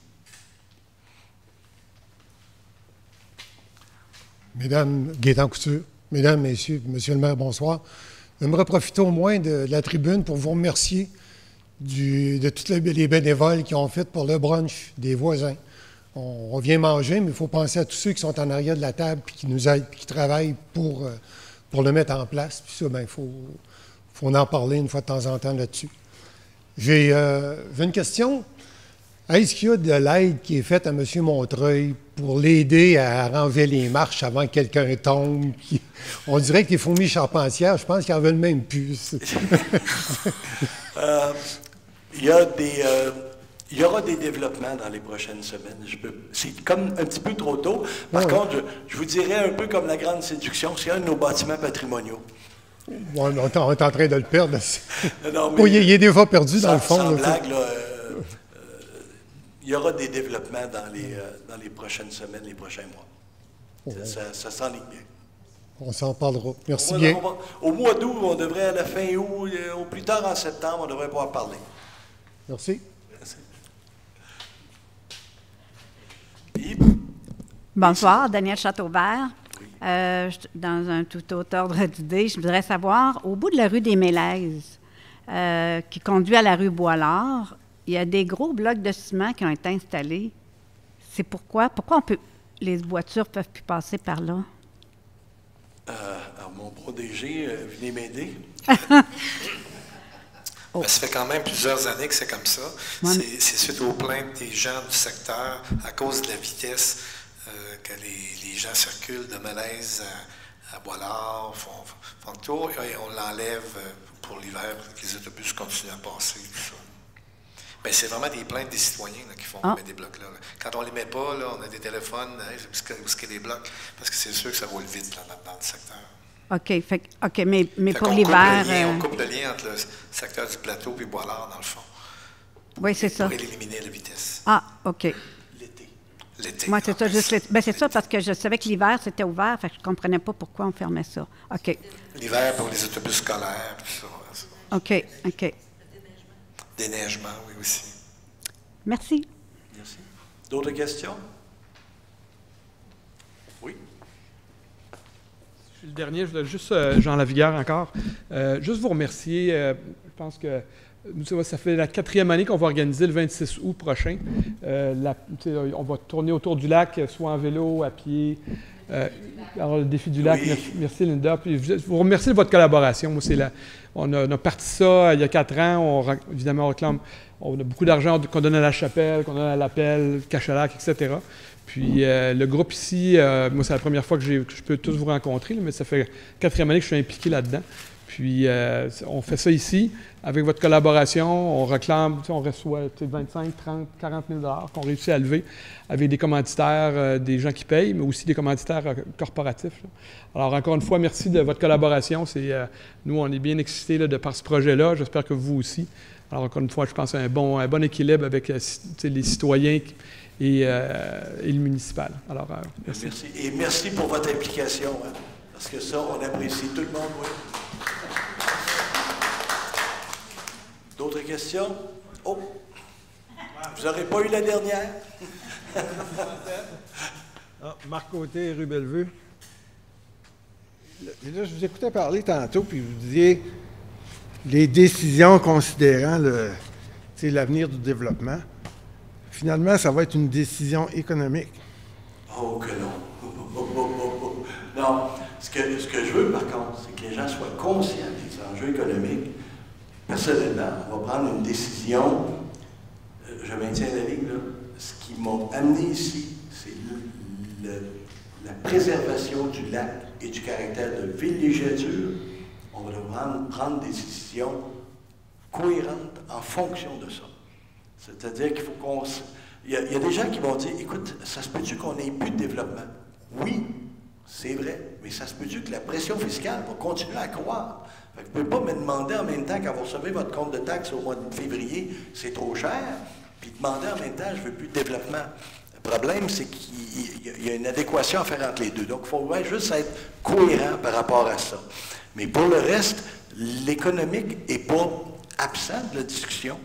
[SPEAKER 13] Mesdames, Gaétan Couture, Mesdames, Messieurs, Monsieur le maire, bonsoir. J'aimerais profiter au moins de la tribune pour vous remercier de tous les bénévoles qui ont fait pour le brunch des voisins. On vient manger, mais il faut penser à tous ceux qui sont en arrière de la table et qui nous aident, qui travaillent pour le mettre en place. Puis ça, bien, il faut en parler une fois de temps en temps là-dessus. J'ai une question. Est-ce qu'il y a de l'aide qui est faite à M. Montreuil pour l'aider à arranger les marches avant que quelqu'un tombe? On dirait que les fourmis charpentières, je pense qu'ils en veulent même plus.
[SPEAKER 1] Il y aura des développements dans les prochaines semaines. C'est comme un petit peu trop tôt. Par contre, je vous dirais un peu comme la Grande Séduction, c'est un de nos bâtiments patrimoniaux.
[SPEAKER 13] On est en train de le perdre.
[SPEAKER 1] Non, mais,
[SPEAKER 13] il est déjà perdu dans le fond.
[SPEAKER 1] Sans blague, il y aura des développements dans les prochaines semaines, les prochains mois. Ça s'enligne bien.
[SPEAKER 13] On s'en parlera. Merci bien.
[SPEAKER 1] Au mois d'août, on devrait, à la fin août, au plus tard en septembre, on devrait pouvoir parler.
[SPEAKER 13] Merci.
[SPEAKER 14] Bonsoir, Daniel Châteauvert. Dans un tout autre ordre d'idée, je voudrais savoir, au bout de la rue des Mélèzes, qui conduit à la rue Boilard, il y a des gros blocs de ciment qui ont été installés. C'est pourquoi les voitures ne peuvent plus passer par là?
[SPEAKER 1] Alors, mon protégé, venez m'aider.
[SPEAKER 5] Ben, ça fait quand même plusieurs années que c'est comme ça.
[SPEAKER 14] Ouais.
[SPEAKER 5] C'est suite aux plaintes des gens du secteur à cause de la vitesse que les gens circulent de Malaise à Boilard, font le tour, et on l'enlève pour l'hiver, pour que les autobus continuent à passer. Ben, c'est vraiment des plaintes des citoyens là, qui font mettre des blocs là. Quand on ne les met pas, là, on a des téléphones, où est-ce qu'il y a des blocs? Parce que c'est sûr que ça roule vite là, dans le secteur.
[SPEAKER 14] OK, mais pour l'hiver...
[SPEAKER 5] On coupe le lien entre le secteur du plateau et Boilard, dans le fond.
[SPEAKER 14] Oui, c'est ça.
[SPEAKER 5] Pour éliminer la vitesse.
[SPEAKER 14] Ah, OK.
[SPEAKER 5] L'été.
[SPEAKER 14] Moi, c'est ça, juste l'été. Ben, c'est ça, parce que je savais que l'hiver, c'était ouvert, fait que je ne comprenais pas pourquoi on fermait ça. OK.
[SPEAKER 5] L'hiver pour les autobus scolaires, tout ça.
[SPEAKER 14] OK.
[SPEAKER 5] Déneigement, oui, aussi.
[SPEAKER 14] Merci.
[SPEAKER 1] Merci. D'autres questions? Oui.
[SPEAKER 8] Je suis le dernier. Je voulais juste, Jean Lavigueur encore, juste vous remercier. Je pense que nous, ça fait la 4e année qu'on va organiser le 26 août prochain. On va tourner autour du lac, soit en vélo, à pied, Alors, le défi du lac, merci Linda. Puis, je vous remercie de votre collaboration. On a parti ça il y a 4 ans. Évidemment, on a beaucoup d'argent qu'on donne à la chapelle, qu'on donne à l'appel, Cachalac, etc. Puis le groupe ici, moi, c'est la première fois que je peux tous vous rencontrer, mais ça fait 4e année que je suis impliqué là-dedans. Puis on fait ça ici. Avec votre collaboration, on réclame, on reçoit 25, 30, 40 000 $ qu'on réussit à lever avec des commanditaires, des gens qui payent, mais aussi des commanditaires corporatifs. Là. Alors, encore une fois, merci de votre collaboration. Nous, on est bien excités de par ce projet-là. J'espère que vous aussi. Alors, encore une fois, je pense à un bon équilibre avec les citoyens et le municipal. Alors, merci.
[SPEAKER 1] Merci. Et merci pour votre implication, hein, parce que ça, on apprécie tout le monde. Oui. D'autres questions? Oh! Vous n'aurez pas eu la dernière?
[SPEAKER 15] Marc Côté, rue Bellevue. Là, je vous écoutais parler tantôt, puis vous disiez les décisions considérant l'avenir du développement. Finalement, ça va être une décision économique.
[SPEAKER 1] Oh que non! Non, ce que je veux, par contre, c'est que les gens soient conscients des enjeux économiques. Personnellement, on va prendre une décision, je maintiens la ligne, là. Ce qui m'a amené ici, c'est la préservation du lac et du caractère de villégiature. On va devoir prendre des décisions cohérentes en fonction de ça. C'est-à-dire qu'il faut qu'on... Il y a des gens qui vont dire, écoute, ça se peut-tu qu'on n'ait plus de développement? Oui, c'est vrai, mais ça se peut-tu que la pression fiscale va continuer à croître? Fait que vous ne pouvez pas me demander en même temps, quand vous recevez votre compte de taxes au mois de février, c'est trop cher, puis demander en même temps, je ne veux plus de développement. Le problème, c'est qu'il y a une adéquation à faire entre les deux. Donc, il faut juste être cohérent par rapport à ça. Mais pour le reste, l'économique n'est pas absent de la discussion,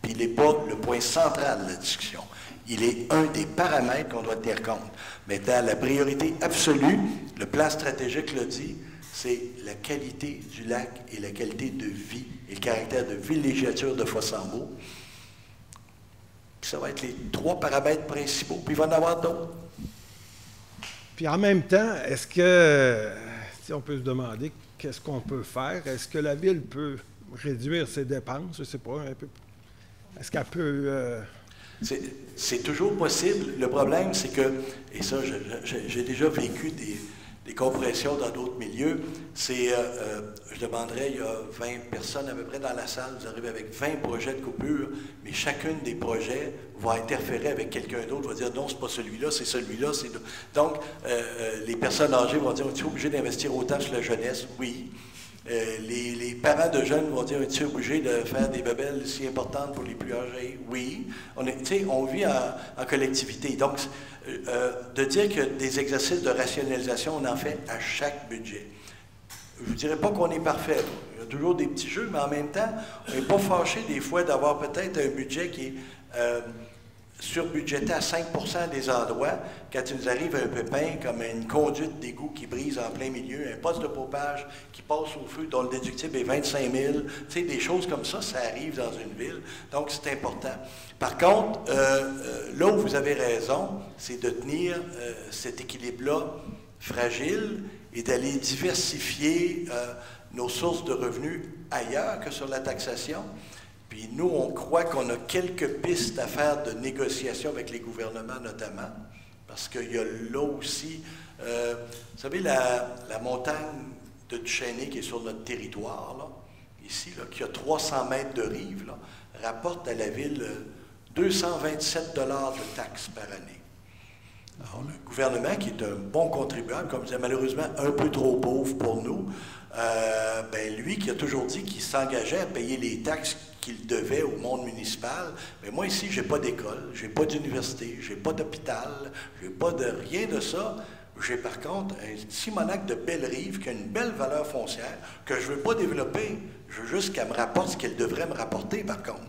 [SPEAKER 1] puis il n'est pas le point central de la discussion. Il est un des paramètres qu'on doit tenir compte. Maintenant, la priorité absolue, le plan stratégique le dit, c'est la qualité du lac et la qualité de vie et le caractère de villégiature de Fossambeau. Ça va être les 3 paramètres principaux, puis il va y en avoir d'autres.
[SPEAKER 15] Puis en même temps, est-ce que, si on peut se demander qu'est-ce qu'on peut faire, est-ce que la Ville peut réduire ses dépenses, je ne sais pas, un peu, est-ce qu'elle peut...
[SPEAKER 1] C'est toujours possible. Le problème, c'est que, et ça, j'ai déjà vécu des compressions dans d'autres milieux, je demanderais, il y a 20 personnes à peu près dans la salle, vous arrivez avec 20 projets de coupure, mais chacun des projets va interférer avec quelqu'un d'autre, va dire non, c'est pas celui-là, c'est celui-là. Donc, les personnes âgées vont dire, es-tu obligé d'investir autant sur la jeunesse? Oui. Les parents de jeunes vont dire, es-tu obligé de faire des bebelles si importantes pour les plus âgés? Oui. On vit en collectivité. Donc, de dire que des exercices de rationalisation, on en fait à chaque budget. Je ne dirais pas qu'on est parfait. Là. Il y a toujours des petits jeux, mais en même temps, on n'est pas fâché des fois d'avoir peut-être un budget qui est surbudgété à 5 % des endroits, quand il nous arrive un pépin comme une conduite d'égout qui brise en plein milieu, un poste de pompage qui passe au feu dont le déductible est 25 000, tu sais, des choses comme ça, ça arrive dans une ville, donc c'est important. Par contre, là où vous avez raison, c'est de tenir cet équilibre-là fragile et d'aller diversifier nos sources de revenus ailleurs que sur la taxation. Puis nous, on croit qu'on a quelques pistes à faire de négociation avec les gouvernements notamment, parce qu'il y a là aussi, vous savez, la montagne de Duchesnay qui est sur notre territoire, là, ici, là, qui a 300 mètres de rive, là, rapporte à la Ville 227 $ de taxes par année. Alors, le gouvernement, qui est un bon contribuable, comme je disais, malheureusement un peu trop pauvre pour nous, lui qui a toujours dit qu'il s'engageait à payer les taxes qu'il devait au monde municipal, mais moi ici, je n'ai pas d'école, je n'ai pas d'université, je n'ai pas d'hôpital, je n'ai pas de rien de ça. J'ai par contre un Simonac de Bellerive qui a une belle valeur foncière que je ne veux pas développer, je veux juste qu'elle me rapporte ce qu'elle devrait me rapporter par contre.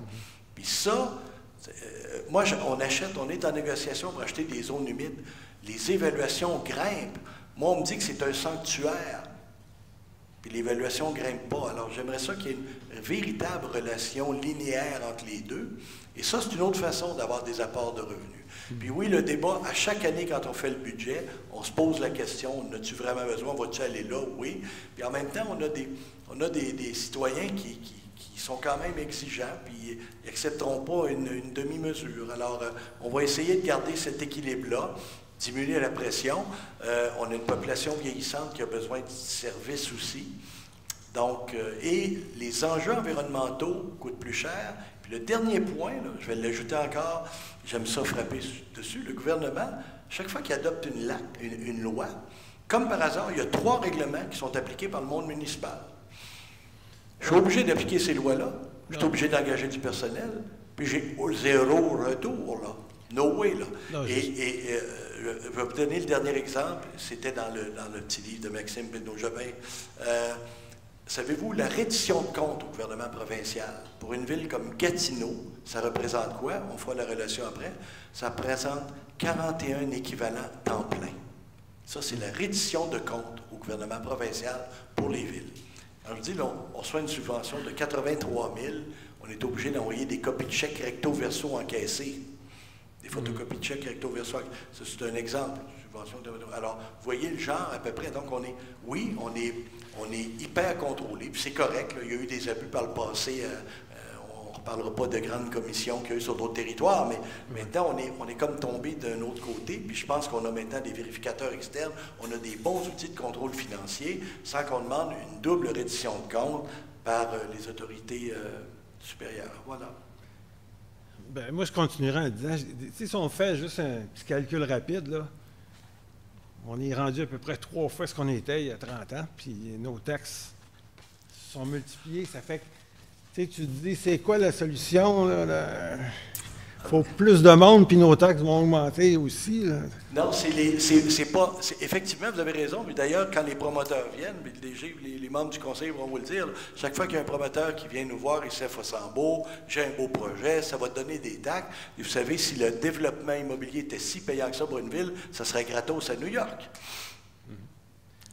[SPEAKER 1] Puis ça, moi, on est en négociation pour acheter des zones humides. Les évaluations grimpent. Moi, on me dit que c'est un sanctuaire. puis l'évaluation ne grimpe pas. Alors, j'aimerais ça qu'il y ait une véritable relation linéaire entre les deux. Et ça, c'est une autre façon d'avoir des apports de revenus. Puis oui, le débat, à chaque année, quand on fait le budget, on se pose la question, en as-tu vraiment besoin? Va-tu aller là? Oui. Puis en même temps, on a des citoyens qui sont quand même exigeants, puis ils n'accepteront pas une demi-mesure. Alors, on va essayer de garder cet équilibre-là, diminuer la pression. On a une population vieillissante qui a besoin de services aussi. Donc, et les enjeux environnementaux coûtent plus cher. Puis le dernier point, là, je vais l'ajouter encore, j'aime ça frapper dessus, le gouvernement, chaque fois qu'il adopte une loi, comme par hasard, il y a 3 règlements qui sont appliqués par le monde municipal. Je suis obligé d'appliquer ces lois-là, je suis obligé d'engager du personnel, puis j'ai 0 retour, là. No way, là. Non, je vais vous donner le dernier exemple, c'était dans le petit livre de Maxime Benoît-Jobin. Savez-vous, la reddition de comptes au gouvernement provincial, pour une ville comme Gatineau, ça représente quoi? On fera la relation après. Ça représente 41 équivalents temps plein. Ça, c'est la reddition de comptes au gouvernement provincial pour les villes. Alors, je dis, là, on reçoit une subvention de 83 000, on est obligé d'envoyer des copies de chèques recto-verso encaissées. Des photocopies de chèques recto-verso. Ça, c'est un exemple. Alors, vous voyez le genre à peu près. Donc, on est hyper contrôlé. Puis c'est correct. Là, il y a eu des abus par le passé. On ne reparlera pas de grandes commissions qu'il y a eu sur d'autres territoires, mais maintenant, on est comme tombé d'un autre côté. Puis je pense qu'on a maintenant des vérificateurs externes. On a des bons outils de contrôle financier sans qu'on demande une double reddition de compte par les autorités supérieures. Voilà.
[SPEAKER 15] Bien, moi, je continuerai en disant, si on fait juste un petit calcul rapide, là, on est rendu à peu près 3 fois ce qu'on était il y a 30 ans, puis nos taxes sont multipliées. Ça fait que, tu te dis, c'est quoi la solution? Il faut plus de monde, puis nos taxes vont augmenter aussi. Là.
[SPEAKER 1] Non, effectivement, vous avez raison, mais d'ailleurs, quand les promoteurs viennent, les membres du conseil vont vous le dire, là, chaque fois qu'il y a un promoteur qui vient nous voir, il sait Fossambeau, j'ai un beau projet, ça va donner des taxes. Et vous savez, si le développement immobilier était si payant que ça pour une ville, ça serait gratos à New York.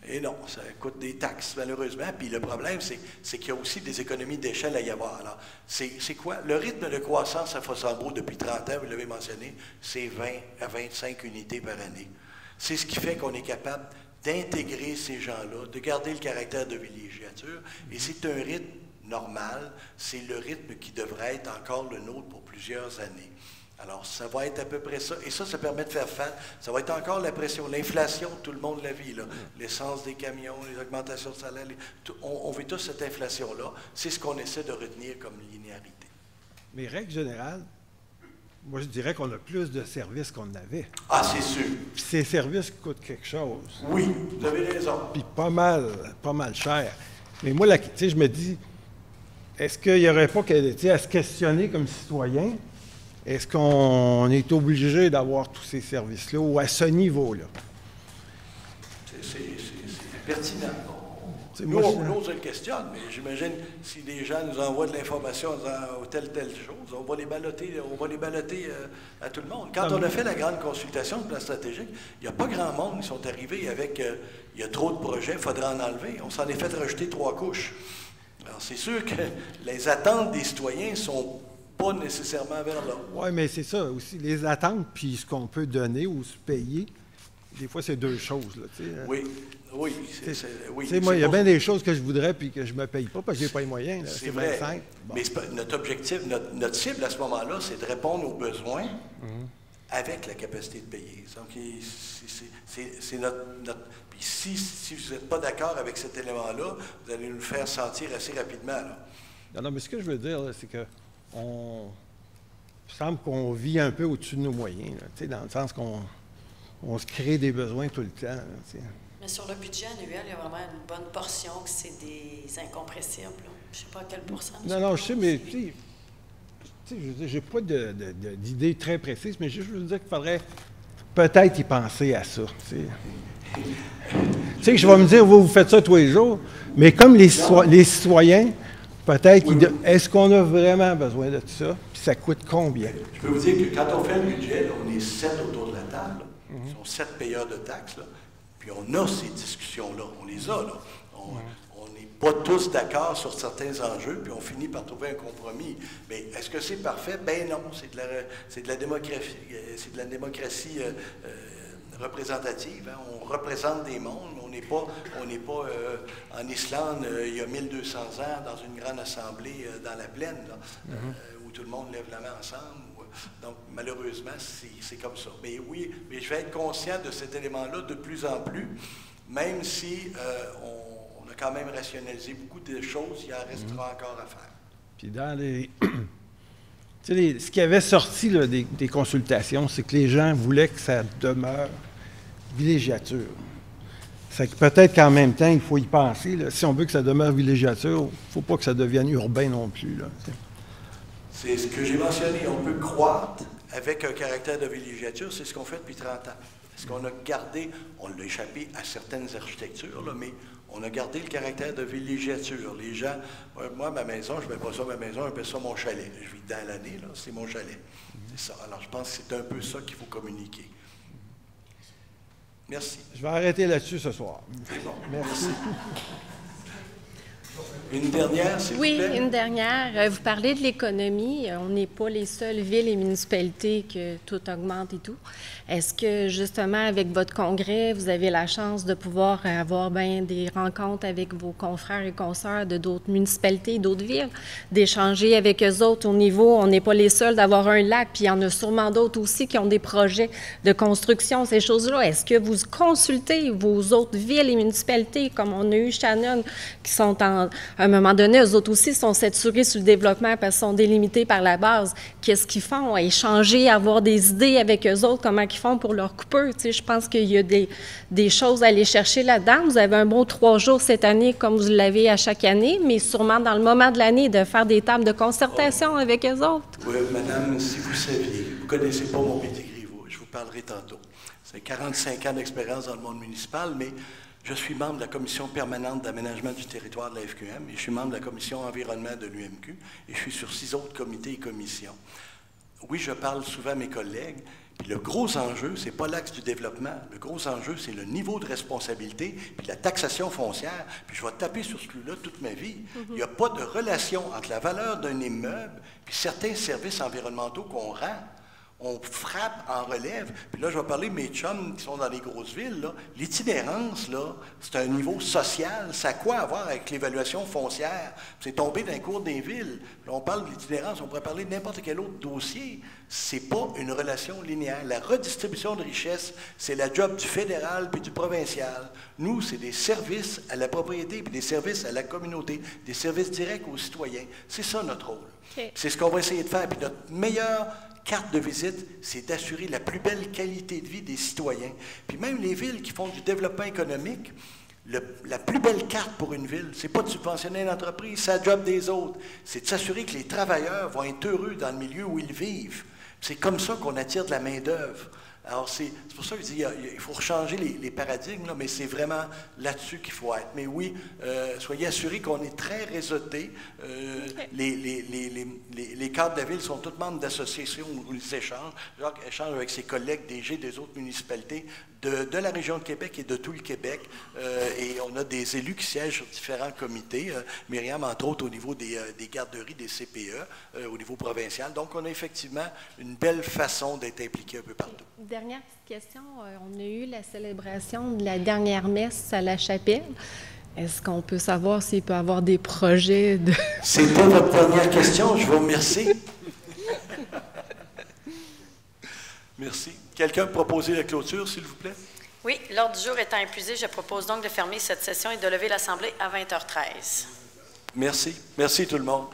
[SPEAKER 1] Et non, ça coûte des taxes, malheureusement. Puis le problème, c'est qu'il y a aussi des économies d'échelle à y avoir. Alors, c'est quoi? Le rythme de croissance à Fossambeau depuis 30 ans, vous l'avez mentionné, c'est 20 à 25 unités par année. C'est ce qui fait qu'on est capable d'intégrer ces gens-là, de garder le caractère de villégiature. Et c'est un rythme normal, c'est le rythme qui devrait être encore le nôtre pour plusieurs années. Alors, ça va être à peu près ça. Et ça permet de faire face. Ça va être encore la pression, l'inflation, tout le monde la vit, là. L'essence des camions, les augmentations de salaire. On vit tous cette inflation-là. C'est ce qu'on essaie de retenir comme linéarité.
[SPEAKER 15] Mais règle générale, moi, je dirais qu'on a plus de services qu'on avait.
[SPEAKER 1] Ah, c'est sûr.
[SPEAKER 15] Puis ces services coûtent quelque chose.
[SPEAKER 1] Oui, vous avez raison.
[SPEAKER 15] Puis pas mal cher. Mais moi, je me dis, est-ce qu'il n'y aurait pas à se questionner comme citoyen? Est-ce qu'on est obligé d'avoir tous ces services-là ou à ce niveau-là?
[SPEAKER 1] C'est pertinent. Nous, on se le questionne, mais j'imagine si les gens nous envoient de l'information en disant telle chose, on va les balloter à tout le monde. Quand on a fait la grande consultation de plan stratégique, il n'y a pas grand monde qui sont arrivés avec il y a trop de projets, il faudra en enlever. On s'en est fait rajouter 3 couches. Alors, c'est sûr que les attentes des citoyens sont pas nécessairement vers là.
[SPEAKER 15] Oui, mais c'est ça aussi. Les attentes, puis ce qu'on peut donner ou se payer, des fois, c'est 2 choses. Là,
[SPEAKER 1] oui.
[SPEAKER 15] Moi, il y a bien des choses que je voudrais puis que je ne me paye pas parce que je n'ai pas les moyens.
[SPEAKER 1] C'est vrai. Bon. Mais notre objectif, notre cible à ce moment-là, c'est de répondre aux besoins avec la capacité de payer. Donc, c'est notre... Puis si vous n'êtes pas d'accord avec cet élément-là, vous allez nous le faire sentir assez rapidement. Là.
[SPEAKER 15] Non, mais ce que je veux dire, c'est que il semble qu'on vit un peu au-dessus de nos moyens, là, dans le sens qu'on se crée des besoins tout le temps. Là,
[SPEAKER 2] mais sur le budget annuel, il y a vraiment une bonne portion que c'est des incompressibles. Là. Je ne sais pas à quel pourcentage.
[SPEAKER 15] Non, je sais, mais je n'ai pas d'idée très précise, mais je veux dire qu'il faudrait peut-être y penser à ça. Je vais me dire, vous faites ça tous les jours, mais comme les citoyens, peut-être, est-ce qu'on a vraiment besoin de tout ça? Puis ça coûte combien?
[SPEAKER 1] Je peux vous dire que quand on fait le budget, là, on est 7 autour de la table. Ils sont 7 payeurs de taxes. Là, puis on a ces discussions-là. On les a. Là. On est pas tous d'accord sur certains enjeux, puis on finit par trouver un compromis. Mais est-ce que c'est parfait? Ben non, c'est de la démocratie représentative. Hein? On représente des mondes, on n'est pas en Islande il y a 1200 ans dans une grande assemblée dans la plaine, là, où tout le monde lève la main ensemble. Donc, malheureusement, c'est comme ça. Mais oui, mais je vais être conscient de cet élément-là de plus en plus, même si on a quand même rationalisé beaucoup de choses, il en restera encore à faire.
[SPEAKER 15] Puis dans les... ce qui avait sorti là, des consultations, c'est que les gens voulaient que ça demeure villégiature. C'est que peut-être qu'en même temps, il faut y penser. Là, si on veut que ça demeure villégiature, il ne faut pas que ça devienne urbain non plus. Là,
[SPEAKER 1] c'est ce que j'ai mentionné. On peut croître avec un caractère de villégiature. C'est ce qu'on fait depuis 30 ans. Est-ce qu'on a gardé, on l'a échappé à certaines architectures, là, mais on a gardé le caractère de villégiature. Les gens, moi, ma maison, je ne mets pas ça ma maison, je mets ça mon chalet. Je vis dans l'année, là, c'est mon chalet. C'est ça. Alors, je pense que c'est un peu ça qu'il faut communiquer. Merci.
[SPEAKER 15] Je vais arrêter là-dessus ce soir.
[SPEAKER 1] C'est bon.
[SPEAKER 15] Merci.
[SPEAKER 1] Une dernière, s'il vous plaît?
[SPEAKER 11] Oui, une dernière. Vous parlez de l'économie. On n'est pas les seules villes et municipalités que tout augmente et tout. Est-ce que, justement, avec votre congrès, vous avez la chance de pouvoir avoir des rencontres avec vos confrères et consoeurs de d'autres municipalités, d'autres villes, d'échanger avec eux autres au niveau, on n'est pas les seuls d'avoir un lac, puis il y en a sûrement d'autres aussi qui ont des projets de construction, ces choses-là. Est-ce que vous consultez vos autres villes et municipalités, comme on a eu Shannon, qui sont à un moment donné, eux autres aussi sont saturés sur le développement parce qu'ils sont délimités par la base. Qu'est-ce qu'ils font? Échanger, avoir des idées avec eux autres, comment ils font pour leur coupeur. Tu sais, je pense qu'il y a des choses à aller chercher là-dedans. Vous avez un bon 3 jours cette année, comme vous l'avez à chaque année, mais sûrement dans le moment de l'année, de faire des tables de concertation avec eux autres.
[SPEAKER 1] Oui, madame, si vous saviez, vous ne connaissez pas mon pédigree, je vous parlerai tantôt. C'est 45 ans d'expérience dans le monde municipal, mais je suis membre de la commission permanente d'aménagement du territoire de la FQM et je suis membre de la commission environnement de l'UMQ et je suis sur 6 autres comités et commissions. Oui, je parle souvent à mes collègues, puis le gros enjeu, ce n'est pas l'axe du développement. Le gros enjeu, c'est le niveau de responsabilité, puis la taxation foncière. Puis je vais taper sur ce clou-là toute ma vie. Il n'y a pas de relation entre la valeur d'un immeuble puis certains services environnementaux qu'on rend. On frappe en relève. Puis là, je vais parler de mes chums qui sont dans les grosses villes. L'itinérance, c'est un niveau social. Ça a quoi à voir avec l'évaluation foncière? C'est tombé dans le cours des villes. Là, on parle de l'itinérance, on pourrait parler de n'importe quel autre dossier. C'est pas une relation linéaire. La redistribution de richesse, c'est la job du fédéral puis du provincial. Nous, c'est des services à la propriété puis des services à la communauté, des services directs aux citoyens. C'est ça notre rôle. Okay. C'est ce qu'on va essayer de faire. Puis notre meilleure carte de visite, c'est d'assurer la plus belle qualité de vie des citoyens. Puis même les villes qui font du développement économique, la plus belle carte pour une ville, c'est pas de subventionner une entreprise, c'est la job des autres. C'est de s'assurer que les travailleurs vont être heureux dans le milieu où ils vivent. C'est comme ça qu'on attire de la main-d'œuvre. Alors, c'est pour ça que je dis il faut changer les paradigmes, là, mais c'est vraiment là-dessus qu'il faut être. Mais oui, soyez assurés qu'on est très réseautés. Les cadres de la ville sont tous membres d'associations où ils échangent. Jacques échange avec ses collègues DG des autres municipalités de la région de Québec et de tout le Québec. Et on a des élus qui siègent sur différents comités. Myriam, entre autres, au niveau des garderies, des CPE, au niveau provincial. Donc, on a effectivement une belle façon d'être impliqué un peu partout.
[SPEAKER 11] Dernière petite question. On a eu la célébration de la dernière messe à la chapelle. Est-ce qu'on peut savoir s'il peut y avoir des projets de...
[SPEAKER 1] C'est pas votre dernière question. Je vous remercie. Merci. Quelqu'un peut proposer la clôture, s'il vous plaît?
[SPEAKER 2] Oui. L'ordre du jour étant épuisé, je propose donc de fermer cette session et de lever l'Assemblée à 20h13.
[SPEAKER 1] Merci. Merci tout le monde.